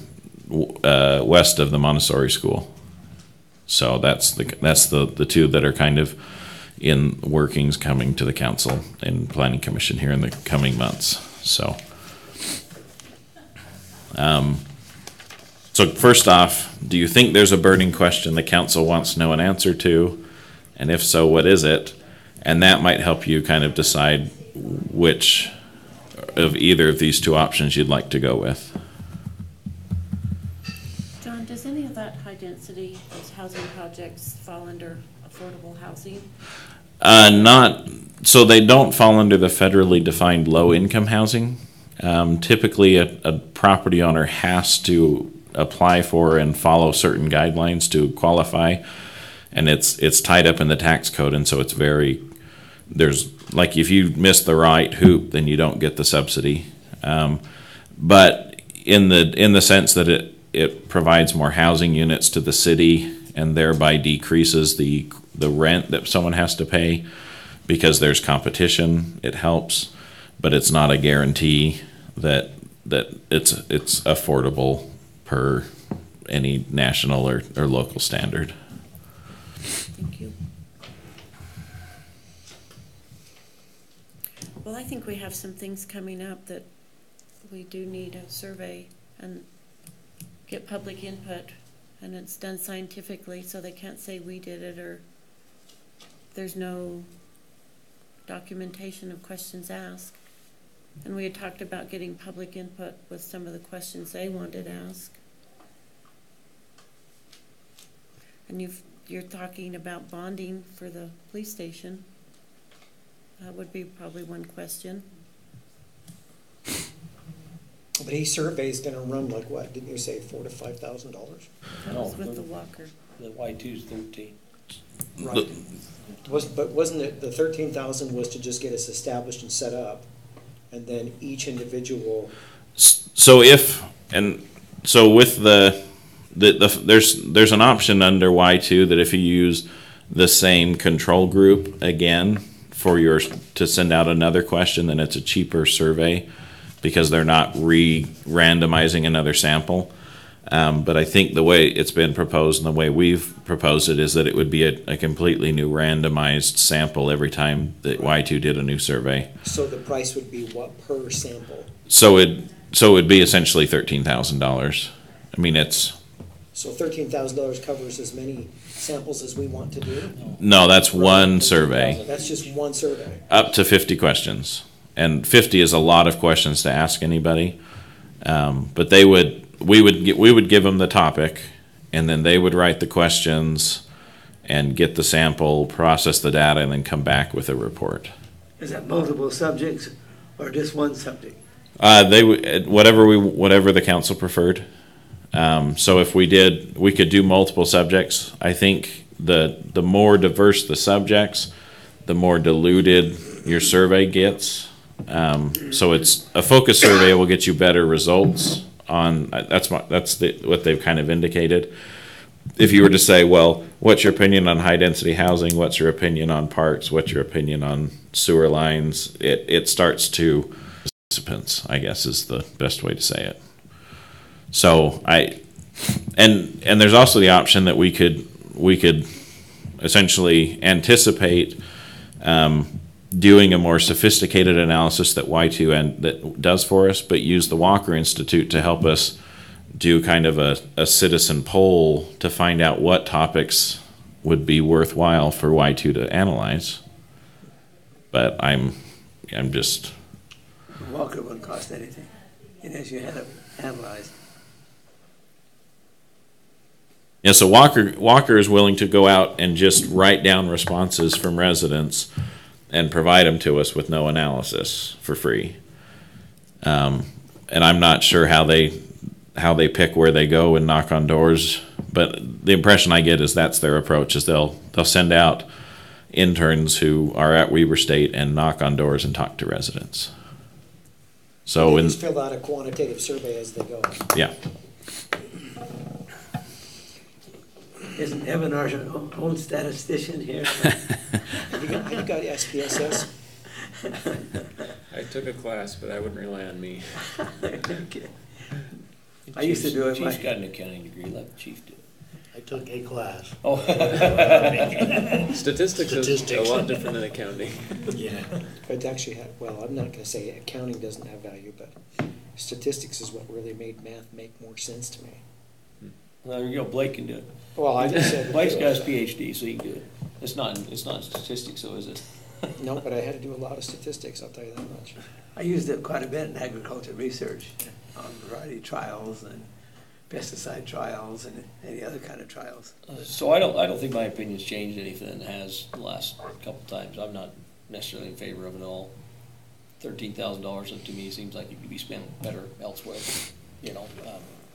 west of the Montessori school. So that's the two that are kind of in workings coming to the council and planning commission here in the coming months. So so first off, do you think there's a burning question the council wants to know an answer to? And if so, what is it? And that might help you kind of decide which of either of these two options you'd like to go with. John, does any of that high density, those housing projects fall under affordable housing? Not, so they don't fall under the federally defined low income housing. Typically a property owner has to apply for and follow certain guidelines to qualify, and it's tied up in the tax code, and so there's like if you miss the right hoop, then you don't get the subsidy. But in the sense that it provides more housing units to the city and thereby decreases the rent that someone has to pay because there's competition, it helps, but it's not a guarantee that it's affordable per any national or local standard. Thank you. Well, I think we have some things coming up that we do need a survey and get public input, and it's done scientifically, so they can't say we did it or there's no documentation of questions asked. And we had talked about getting public input with some of the questions they wanted asked. And you're talking about bonding for the police station. That would be probably one question. But each survey is gonna run like what, didn't you say $4,000 to $5,000? That No, was with the walker. The Y2's 13. Right. But wasn't it, the 13,000 was to just get us established and set up, and then each individual, So with there's an option under Y2 that if you use the same control group again to send out another question, then it's a cheaper survey because they're not randomizing another sample. But I think the way it's been proposed and the way we've proposed it is that it would be a completely new randomized sample every time that Y2 did a new survey. so the price would be what per sample? So it would be essentially $13,000. I mean, So $13,000 covers as many samples as we want to do? no, that's one survey, That's just one survey. up to 50 questions. And 50 is a lot of questions to ask anybody. But we would give them the topic, and then they would write the questions and get the sample, process the data, and then come back with a report. Is that multiple subjects or just one subject? Whatever the council preferred. So if we could do multiple subjects. I think the more diverse the subjects, the more diluted your survey gets. So it's a focus survey will get you better results on. What they've kind of indicated. If you were to say, well, what's your opinion on high density housing? What's your opinion on parks? What's your opinion on sewer lines? It starts to participants, I guess, is the best way to say it. So and there's also the option that we could essentially anticipate doing a more sophisticated analysis that Y2 that does for us, but use the Walker Institute to help us do kind of a citizen poll to find out what topics would be worthwhile for Y2 to analyze. But I'm just. Walker wouldn't cost anything, as you had it analyzed. Yeah, so Walker is willing to go out and just write down responses from residents and provide them to us with no analysis for free. And I'm not sure how they pick where they go and knock on doors, but the impression I get is that's their approach, is they'll send out interns who are at Weber State and knock on doors and talk to residents. So They just fill out a quantitative survey as they go. Yeah. Isn't Evan our own statistician here? Have you got SPSS? I took a class, but I wouldn't rely on me. Okay. I used to do it. Chief's got an accounting degree. Let the chief do it. I took a class. Oh. Statistics is a lot different than accounting. Yeah. It actually well, I'm not going to say accounting doesn't have value, but statistics is what really made math make more sense to me. Well, there you go. Blake can do it. Well, I just said. Blake's got his PhD, so he can do it. It's not in statistics, so is it? No, but I had to do a lot of statistics, I'll tell you that much. I used it quite a bit in agriculture research on variety trials and pesticide trials and any other kind of trials. So I don't think my opinion's changed anything it has the last couple of times. I'm not necessarily in favor of it all. $13,000 to me seems like it could be spent better elsewhere.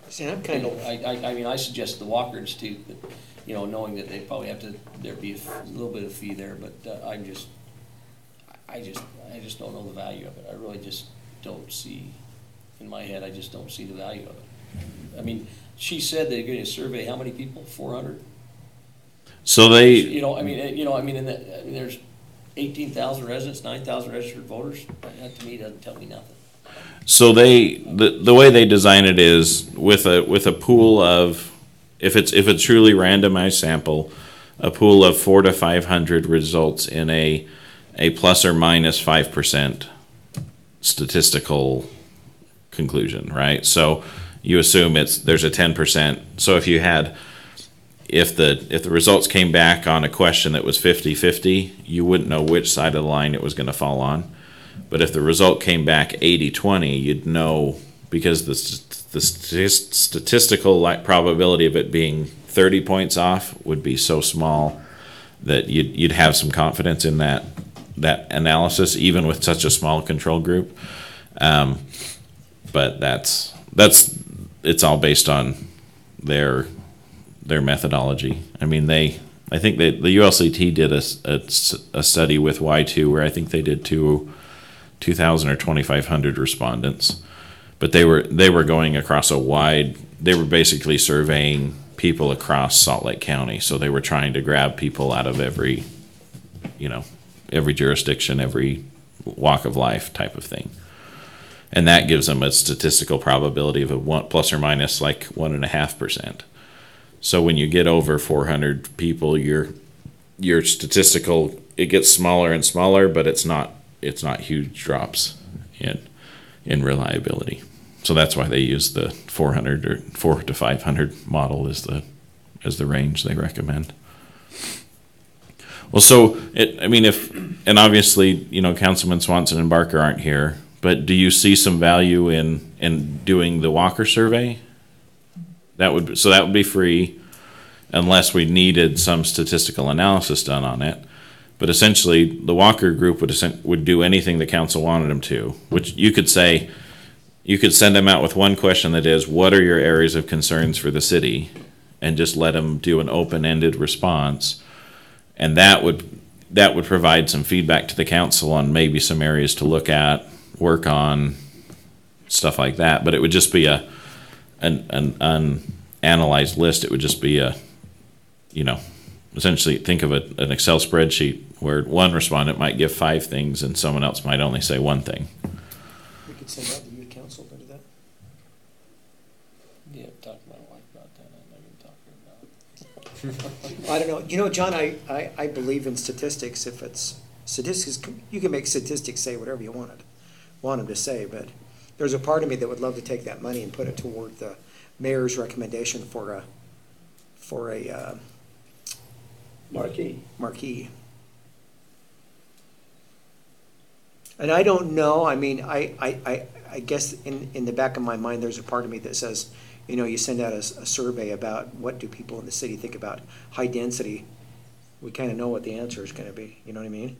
See, I'm kind of. I mean, I suggest the Walker Institute, but knowing that they probably have to, there'd be a little bit of fee there, but I just don't know the value of it. I really just don't see, in my head, I just don't see the value of it. I mean, she said they're going to survey how many people? 400. So they. There's 18,000 residents, 9,000 registered voters. That to me doesn't tell me nothing. So the way they design it is with a pool of, if it's truly randomized sample, a pool of 400 to 500 results in a plus or minus 5% statistical conclusion, right? So you assume there's a 10%. So if the results came back on a question that was 50-50, you wouldn't know which side of the line it was going to fall on. But if the result came back 80-20, you'd know, because the statistical probability of it being 30 points off would be so small that you'd have some confidence in that analysis, even with such a small control group. But it's all based on their methodology. I mean, I think the ULCT did a study with Y2 where I think they did 2,000 or 2,500 respondents, but they were going across they were basically surveying people across Salt Lake County. So they were trying to grab people out of every jurisdiction, every walk of life type of thing. And that gives them a statistical probability of a plus or minus like 1.5%. So when you get over 400 people, your statistical, it gets smaller and smaller, but it's not huge drops in reliability. So that's why they use the 400 or 400 to 500 model as the range they recommend. Well, so and obviously, Councilman Swanson and Barker aren't here, but do you see some value in doing the Walker survey? That would be free, unless we needed some statistical analysis done on it. But essentially, the Walker group would do anything the council wanted them to. Which you could say, you could send them out with one question that is, "What are your areas of concerns for the city?" and just let them do an open-ended response, and that would provide some feedback to the council on maybe some areas to look at, work on, stuff like that. But it would just be an unanalyzed list. It would just be essentially think of an Excel spreadsheet where one respondent might give 5 things and someone else might only say 1 thing. We could send out the youth council to do that. Yeah, talk to my wife about that. I know you're talking about. I don't know. John, I believe in statistics. If it's statistics, you can make statistics say whatever you want them to say, but there's a part of me that would love to take that money and put it toward the mayor's recommendation for a marquee. And I don't know. I mean, I guess in the back of my mind, there's a part of me that says, you send out a survey about what do people in the city think about high density. We kind of know what the answer is going to be. You know what I mean?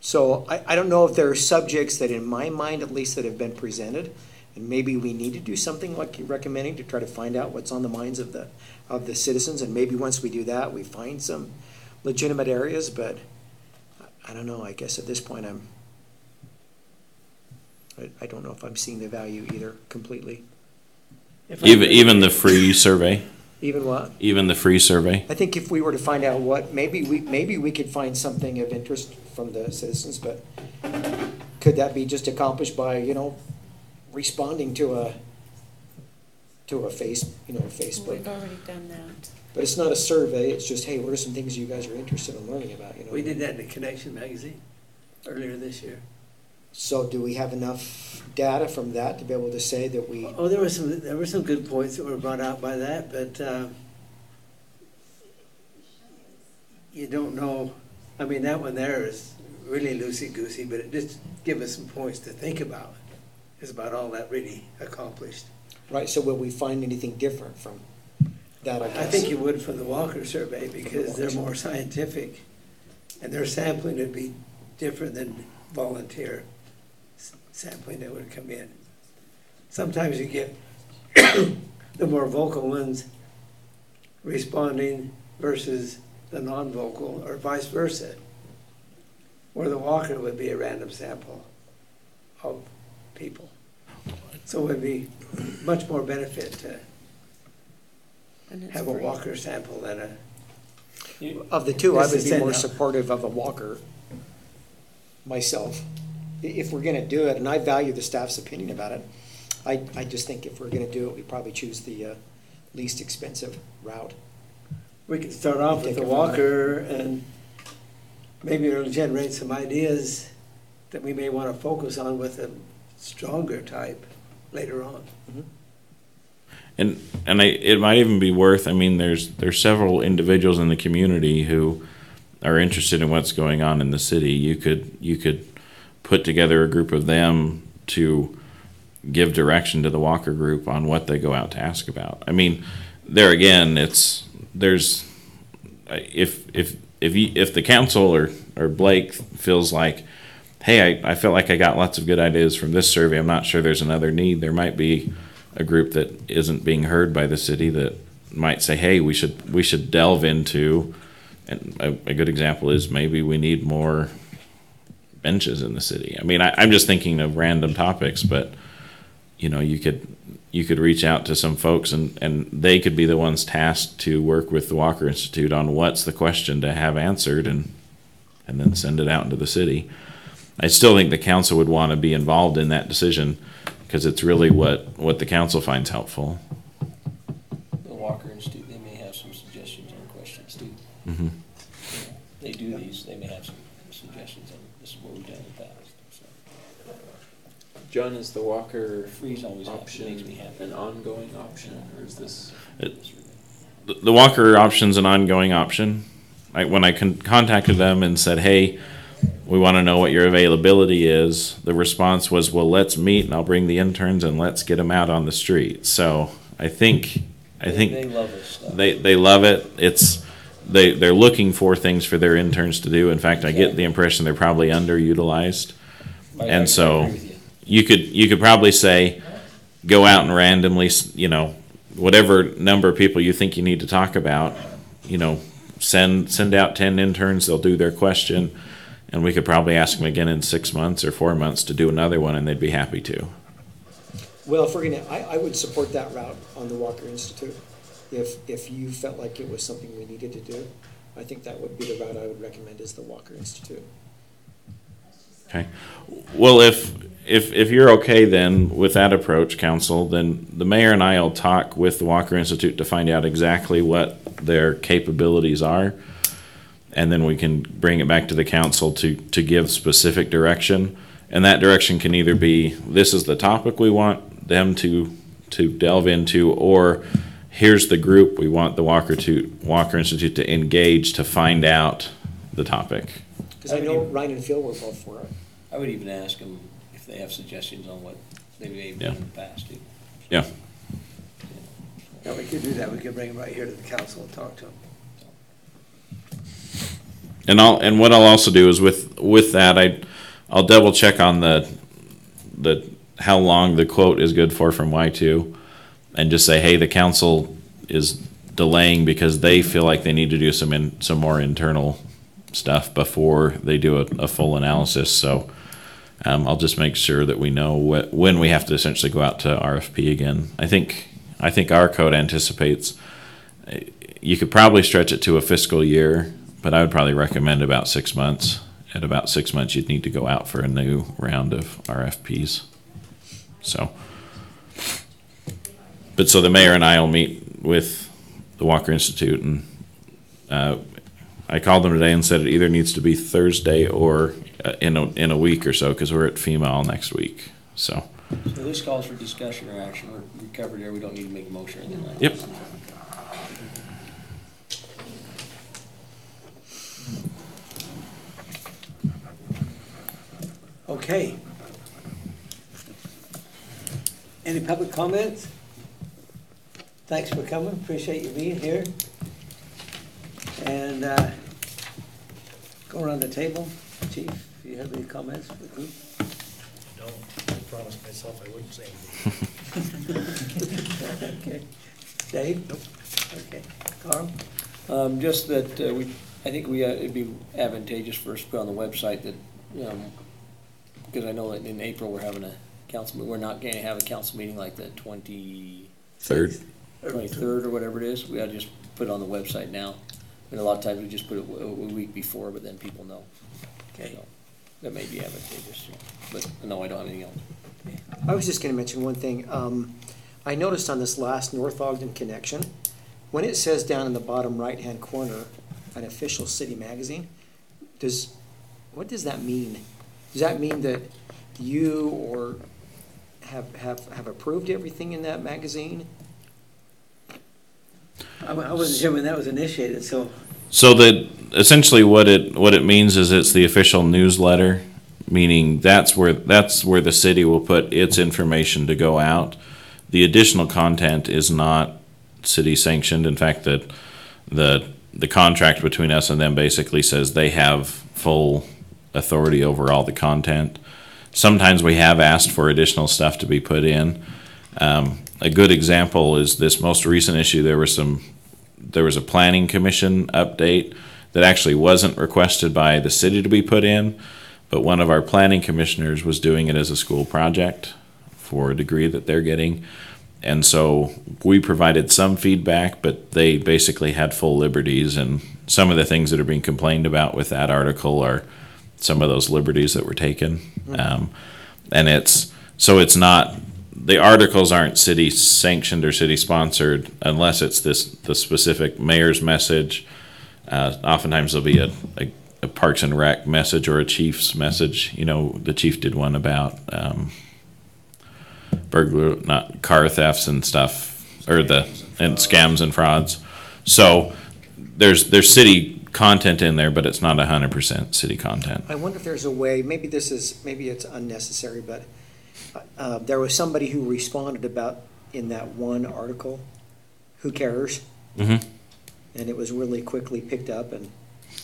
So I don't know if there are subjects that, in my mind at least, that have been presented, and maybe we need to do something like you're recommending to try to find out what's on the minds of the citizens. And maybe once we do that, we find some legitimate areas. But I don't know. I guess at this point, I don't know if I'm seeing the value either completely. Even the free survey. Even what? Even the free survey. I think if we were to find out what, maybe we could find something of interest from the citizens, but could that be just accomplished by responding to a Facebook? We've already done that. But it's not a survey. It's just, hey, what are some things you guys are interested in learning about? We did that in the Connection magazine earlier this year. So do we have enough data from that to be able to say that we? Oh, there were some good points that were brought out by that, but you don't know. I mean, that one there is really loosey-goosey, but it just gives us some points to think about. Is about all that really accomplished. Right. So will we find anything different from that? I think you would from the Walker survey because they're more scientific, and their sampling would be different than volunteer sampling that would come in. Sometimes you get the more vocal ones responding versus the non-vocal, or vice versa, where the Walker would be a random sample of people. So it would be much more benefit to have a Walker sample than a... Of the two, I would be more supportive of a Walker myself. If we're going to do it, and I value the staff's opinion about it, I just think if we're going to do it, we probably choose the least expensive route. We could start off with the Walker, and maybe it'll generate some ideas that we may want to focus on with a stronger type later on. And it might even be worth. I mean, there's several individuals in the community who are interested in what's going on in the city. You could put together a group of them to give direction to the Walker group on what they go out to ask about. I mean, there again, if the council or Blake feels like, hey, I feel like I got lots of good ideas from this survey, I'm not sure there's another need, there might be a group that isn't being heard by the city that might say, hey, we should delve into, and a good example is maybe we need more benches in the city. I mean, I'm just thinking of random topics, but you know, you could reach out to some folks and they could be the ones tasked to work with the Walker Institute on what's the question to have answered and then send it out into the city. I still think the council would want to be involved in that decision because it's really what the council finds helpful. The Walker Institute, they may have some suggestions on questions too. Mm-hmm. They do these, they may have some suggestions on this is what we've done in the past. So. John, is the Walker Freeze always option makes me happy. an ongoing option, or is this? The Walker option's an ongoing option. When I contacted them and said, hey, we want to know what your availability is, the response was, well, let's meet and I'll bring the interns and let's get them out on the street. So I think they love this stuff. They love it. They're looking for things for their interns to do. In fact, I get the impression they're probably underutilized. And so you could probably say, go out and randomly, you know, whatever number of people you think you need to talk about, you know, send out 10 interns, they'll do their question, and we could probably ask them again in 6 months or 4 months to do another one, and they'd be happy to. Well, if we're gonna, I would support that route on the Walker Institute. If you felt like it was something we needed to do, I think that would be the route I would recommend is the Walker Institute. Okay. Well, if you're okay then with that approach, council, then the mayor and I will talk with the Walker Institute to find out exactly what their capabilities are, and then we can bring it back to the council to give specific direction. And that direction can either be, this is the topic we want them to delve into, or here's the group we want the Walker Institute to engage to find out the topic. Because I know Ryan and Phil were both for it. I would even ask them if they have suggestions on what they may have done in the past too. Yeah. Yeah, we could do that. We could bring them right here to the council and talk to them. And what I'll also do is with that I'll double check on the how long the quote is good for from Y2, and just say, hey, the council is delaying because they feel like they need to do some more internal stuff before they do a full analysis. So I'll just make sure that we know when we have to essentially go out to RFP again. I think our code anticipates you could probably stretch it to a fiscal year, but I would probably recommend about 6 months. At about 6 months, you'd need to go out for a new round of RFPs. So the mayor and I will meet with the Walker Institute, and I called them today and said it either needs to be Thursday or in a week or so, because we're at FEMA all next week. So this calls for discussion or action. We're covered there. We don't need to make a motion or anything like yep. that. Okay. Any public comments? Thanks for coming. Appreciate you being here. And go around the table. Chief, if you have any comments for the group? No, I promised myself I wouldn't say anything. Okay. Dave? Nope. Okay. Carl? Just that I think it'd be advantageous for us to put on the website that, because I know that in April we're having a council, we're not going to have a council meeting like the 23rd or whatever it is. We ought to just put it on the website now. And a lot of times we just put it a week before, but then people know. Okay. So that may be advantageous. But no, I don't have anything else. Okay. I was just going to mention one thing. I noticed on this last North Ogden connection, when it says down in the bottom right-hand corner, an official city magazine, what does that mean? Does that mean that you or have approved everything in that magazine? I wasn't sure when that was initiated, so. So that essentially what it means is it's the official newsletter, meaning that's where the city will put its information to go out. The additional content is not city sanctioned. In fact, the contract between us and them basically says they have full authority over all the content. Sometimes we have asked for additional stuff to be put in. A good example is this most recent issue. There was a planning commission update that actually wasn't requested by the city to be put in, but one of our planning commissioners was doing it as a school project for a degree that they're getting. And so we provided some feedback, but they basically had full liberties, and some of the things that are being complained about with that article are some of those liberties that were taken. And it's not, the articles aren't city sanctioned or city sponsored unless it's the specific mayor's message. Oftentimes there'll be a Parks and Rec message or a chief's message. You know, the chief did one about not car thefts and stuff, and scams and frauds. So there's city content in there, but it's not 100% city content. I wonder if there's a way, maybe it's unnecessary, but there was somebody who responded about in that one article, who cares? Mm-hmm. And it was really quickly picked up, and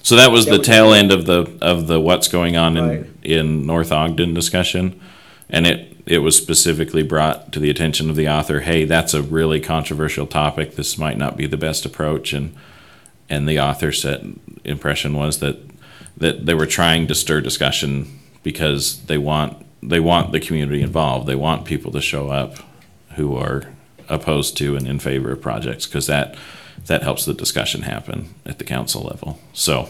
so that was the tail end of the what's going on right. in North Ogden discussion, and it was specifically brought to the attention of the author. Hey, that's a really controversial topic. This might not be the best approach, and the author's impression was that they were trying to stir discussion because they want the community involved. They want people to show up who are opposed to and in favor of projects, because that helps the discussion happen at the council level. So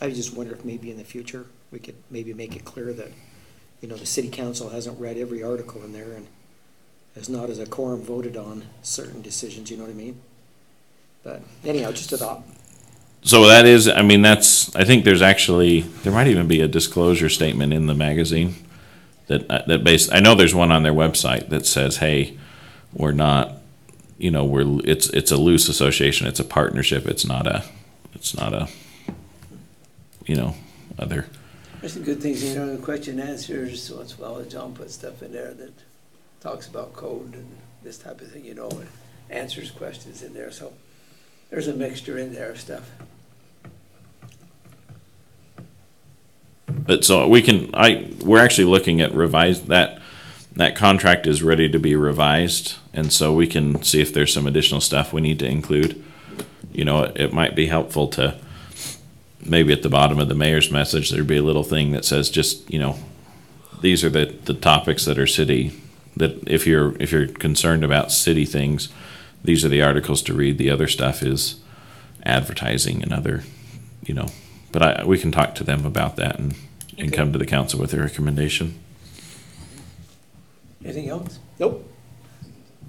I just wonder if maybe in the future we could maybe make it clear that, the city council hasn't read every article in there and has not as a quorum voted on certain decisions, you know what I mean? But anyhow, just a thought. So that is, I think there might even be a disclosure statement in the magazine I know there's one on their website that says, hey, we're not, it's a loose association, it's a partnership, it's not a other. There's some good things in question and answers. Once in a while, John puts stuff in there that talks about code and this type of thing, and answers questions in there. So there's a mixture in there of stuff. But so we're actually looking at revised, that contract is ready to be revised, and so we can see if there's some additional stuff we need to include. It might be helpful to maybe at the bottom of the mayor's message there'd be a little thing that says just, these are the topics that are city, that if you're concerned about city things, these are the articles to read. The other stuff is advertising and other, but we can talk to them about that and come to the council with a recommendation. Anything else? Nope.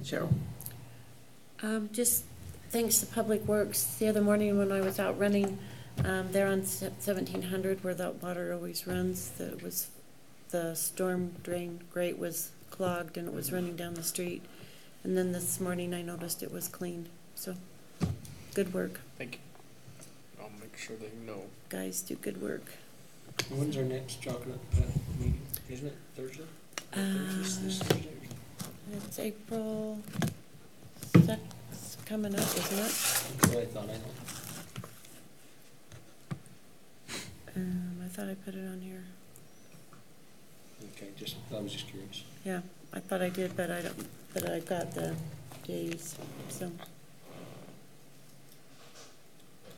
Cheryl? Just thanks to Public Works. The other morning when I was out running, there on 1700 where that water always runs, the storm drain grate was clogged and it was running down the street. And then this morning I noticed it was cleaned. So, good work. Thank you. I'll make sure they know. Guys do good work. When's our next chocolate meeting? Isn't it Thursday? This Thursday? It's April 6th coming up, isn't it? That's what I thought. I thought I put it on here. Okay, I was just curious. Yeah, I thought I did, but I got the days, so.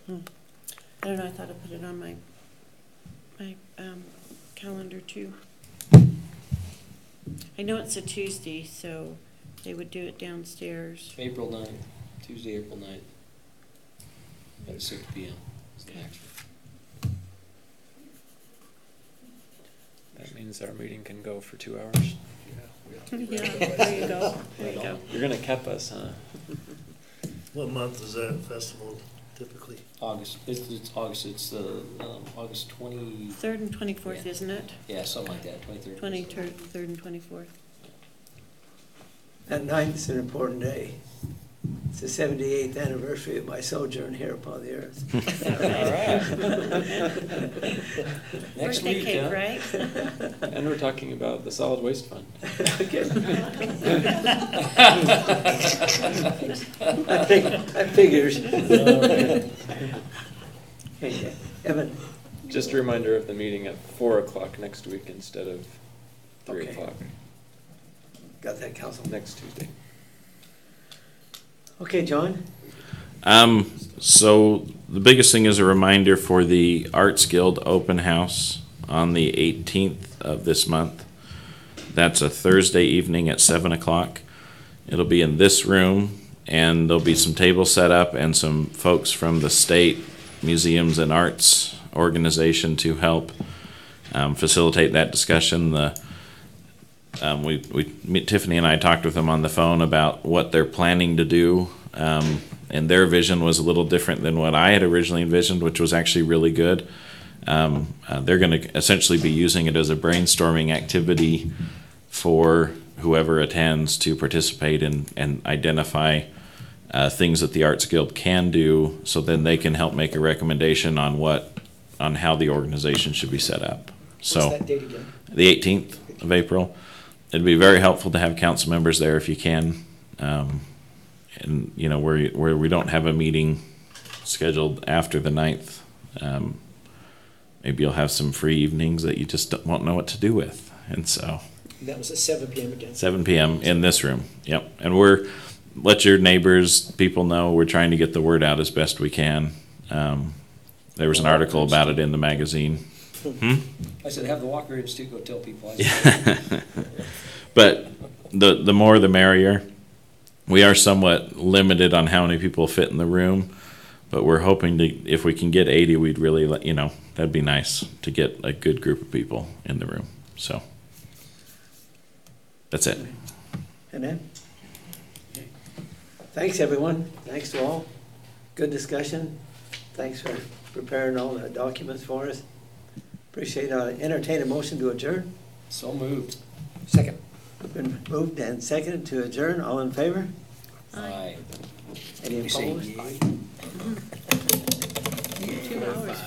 I don't know, I thought I put it on my calendar too. I know it's a Tuesday, so they would do it downstairs. April 9th, Tuesday, April 9th, at 6 p.m. is the next one. That means our meeting can go for 2 hours. Yeah, there you go. There you go. You're gonna cap us, huh? What month is that festival? typically? August, it's August, it's the, August 20, 3rd and 24th, Yeah. isn't it? yeah, something like that, 23rd. 23rd and 24th. That night is an important day. It's the 78th anniversary of my sojourn here upon the earth. Next Birthday week, cake, huh? right? And we're talking about the solid waste fund. I figures. Okay, Evan, Just a reminder of the meeting at 4 o'clock next week instead of 3 Okay. o'clock got that, Council? next Tuesday. Okay, John? So the biggest thing is a reminder for the Arts Guild Open House on the 18th of this month. That's a Thursday evening at 7 o'clock. It'll be in this room, and there'll be some tables set up and some folks from the state museums and arts organization to help facilitate that discussion. Tiffany and I talked with them on the phone about what they're planning to do, and their vision was a little different than what I had originally envisioned, which was actually really good. They're going to essentially be using it as a brainstorming activity for whoever attends to participate in and identify things that the Arts Guild can do, so then they can help make a recommendation on how the organization should be set up. So What's that date again? the 18th of April. It'd be very helpful to have council members there if you can. And, you know, where we don't have a meeting scheduled after the 9th, maybe you'll have some free evenings that you just won't know what to do with. And so That was at 7 p.m. again. 7 p.m. in this room. Yep. And let your neighbors, people know we're trying to get the word out as best we can. There was an article about it in the magazine. I said, have the Walker Institute go tell people. But the more the merrier. We are somewhat limited on how many people fit in the room, but we're hoping to, if we can get 80, we'd really that'd be nice to get a good group of people in the room. So that's it. And then? Thanks, everyone. Thanks to all. Good discussion. Thanks for preparing all the documents for us. Appreciate it. Entertain a motion to adjourn. So moved. Second. Been moved and seconded to adjourn. All in favor? Aye. Any You say opposed? yay? 2 hours.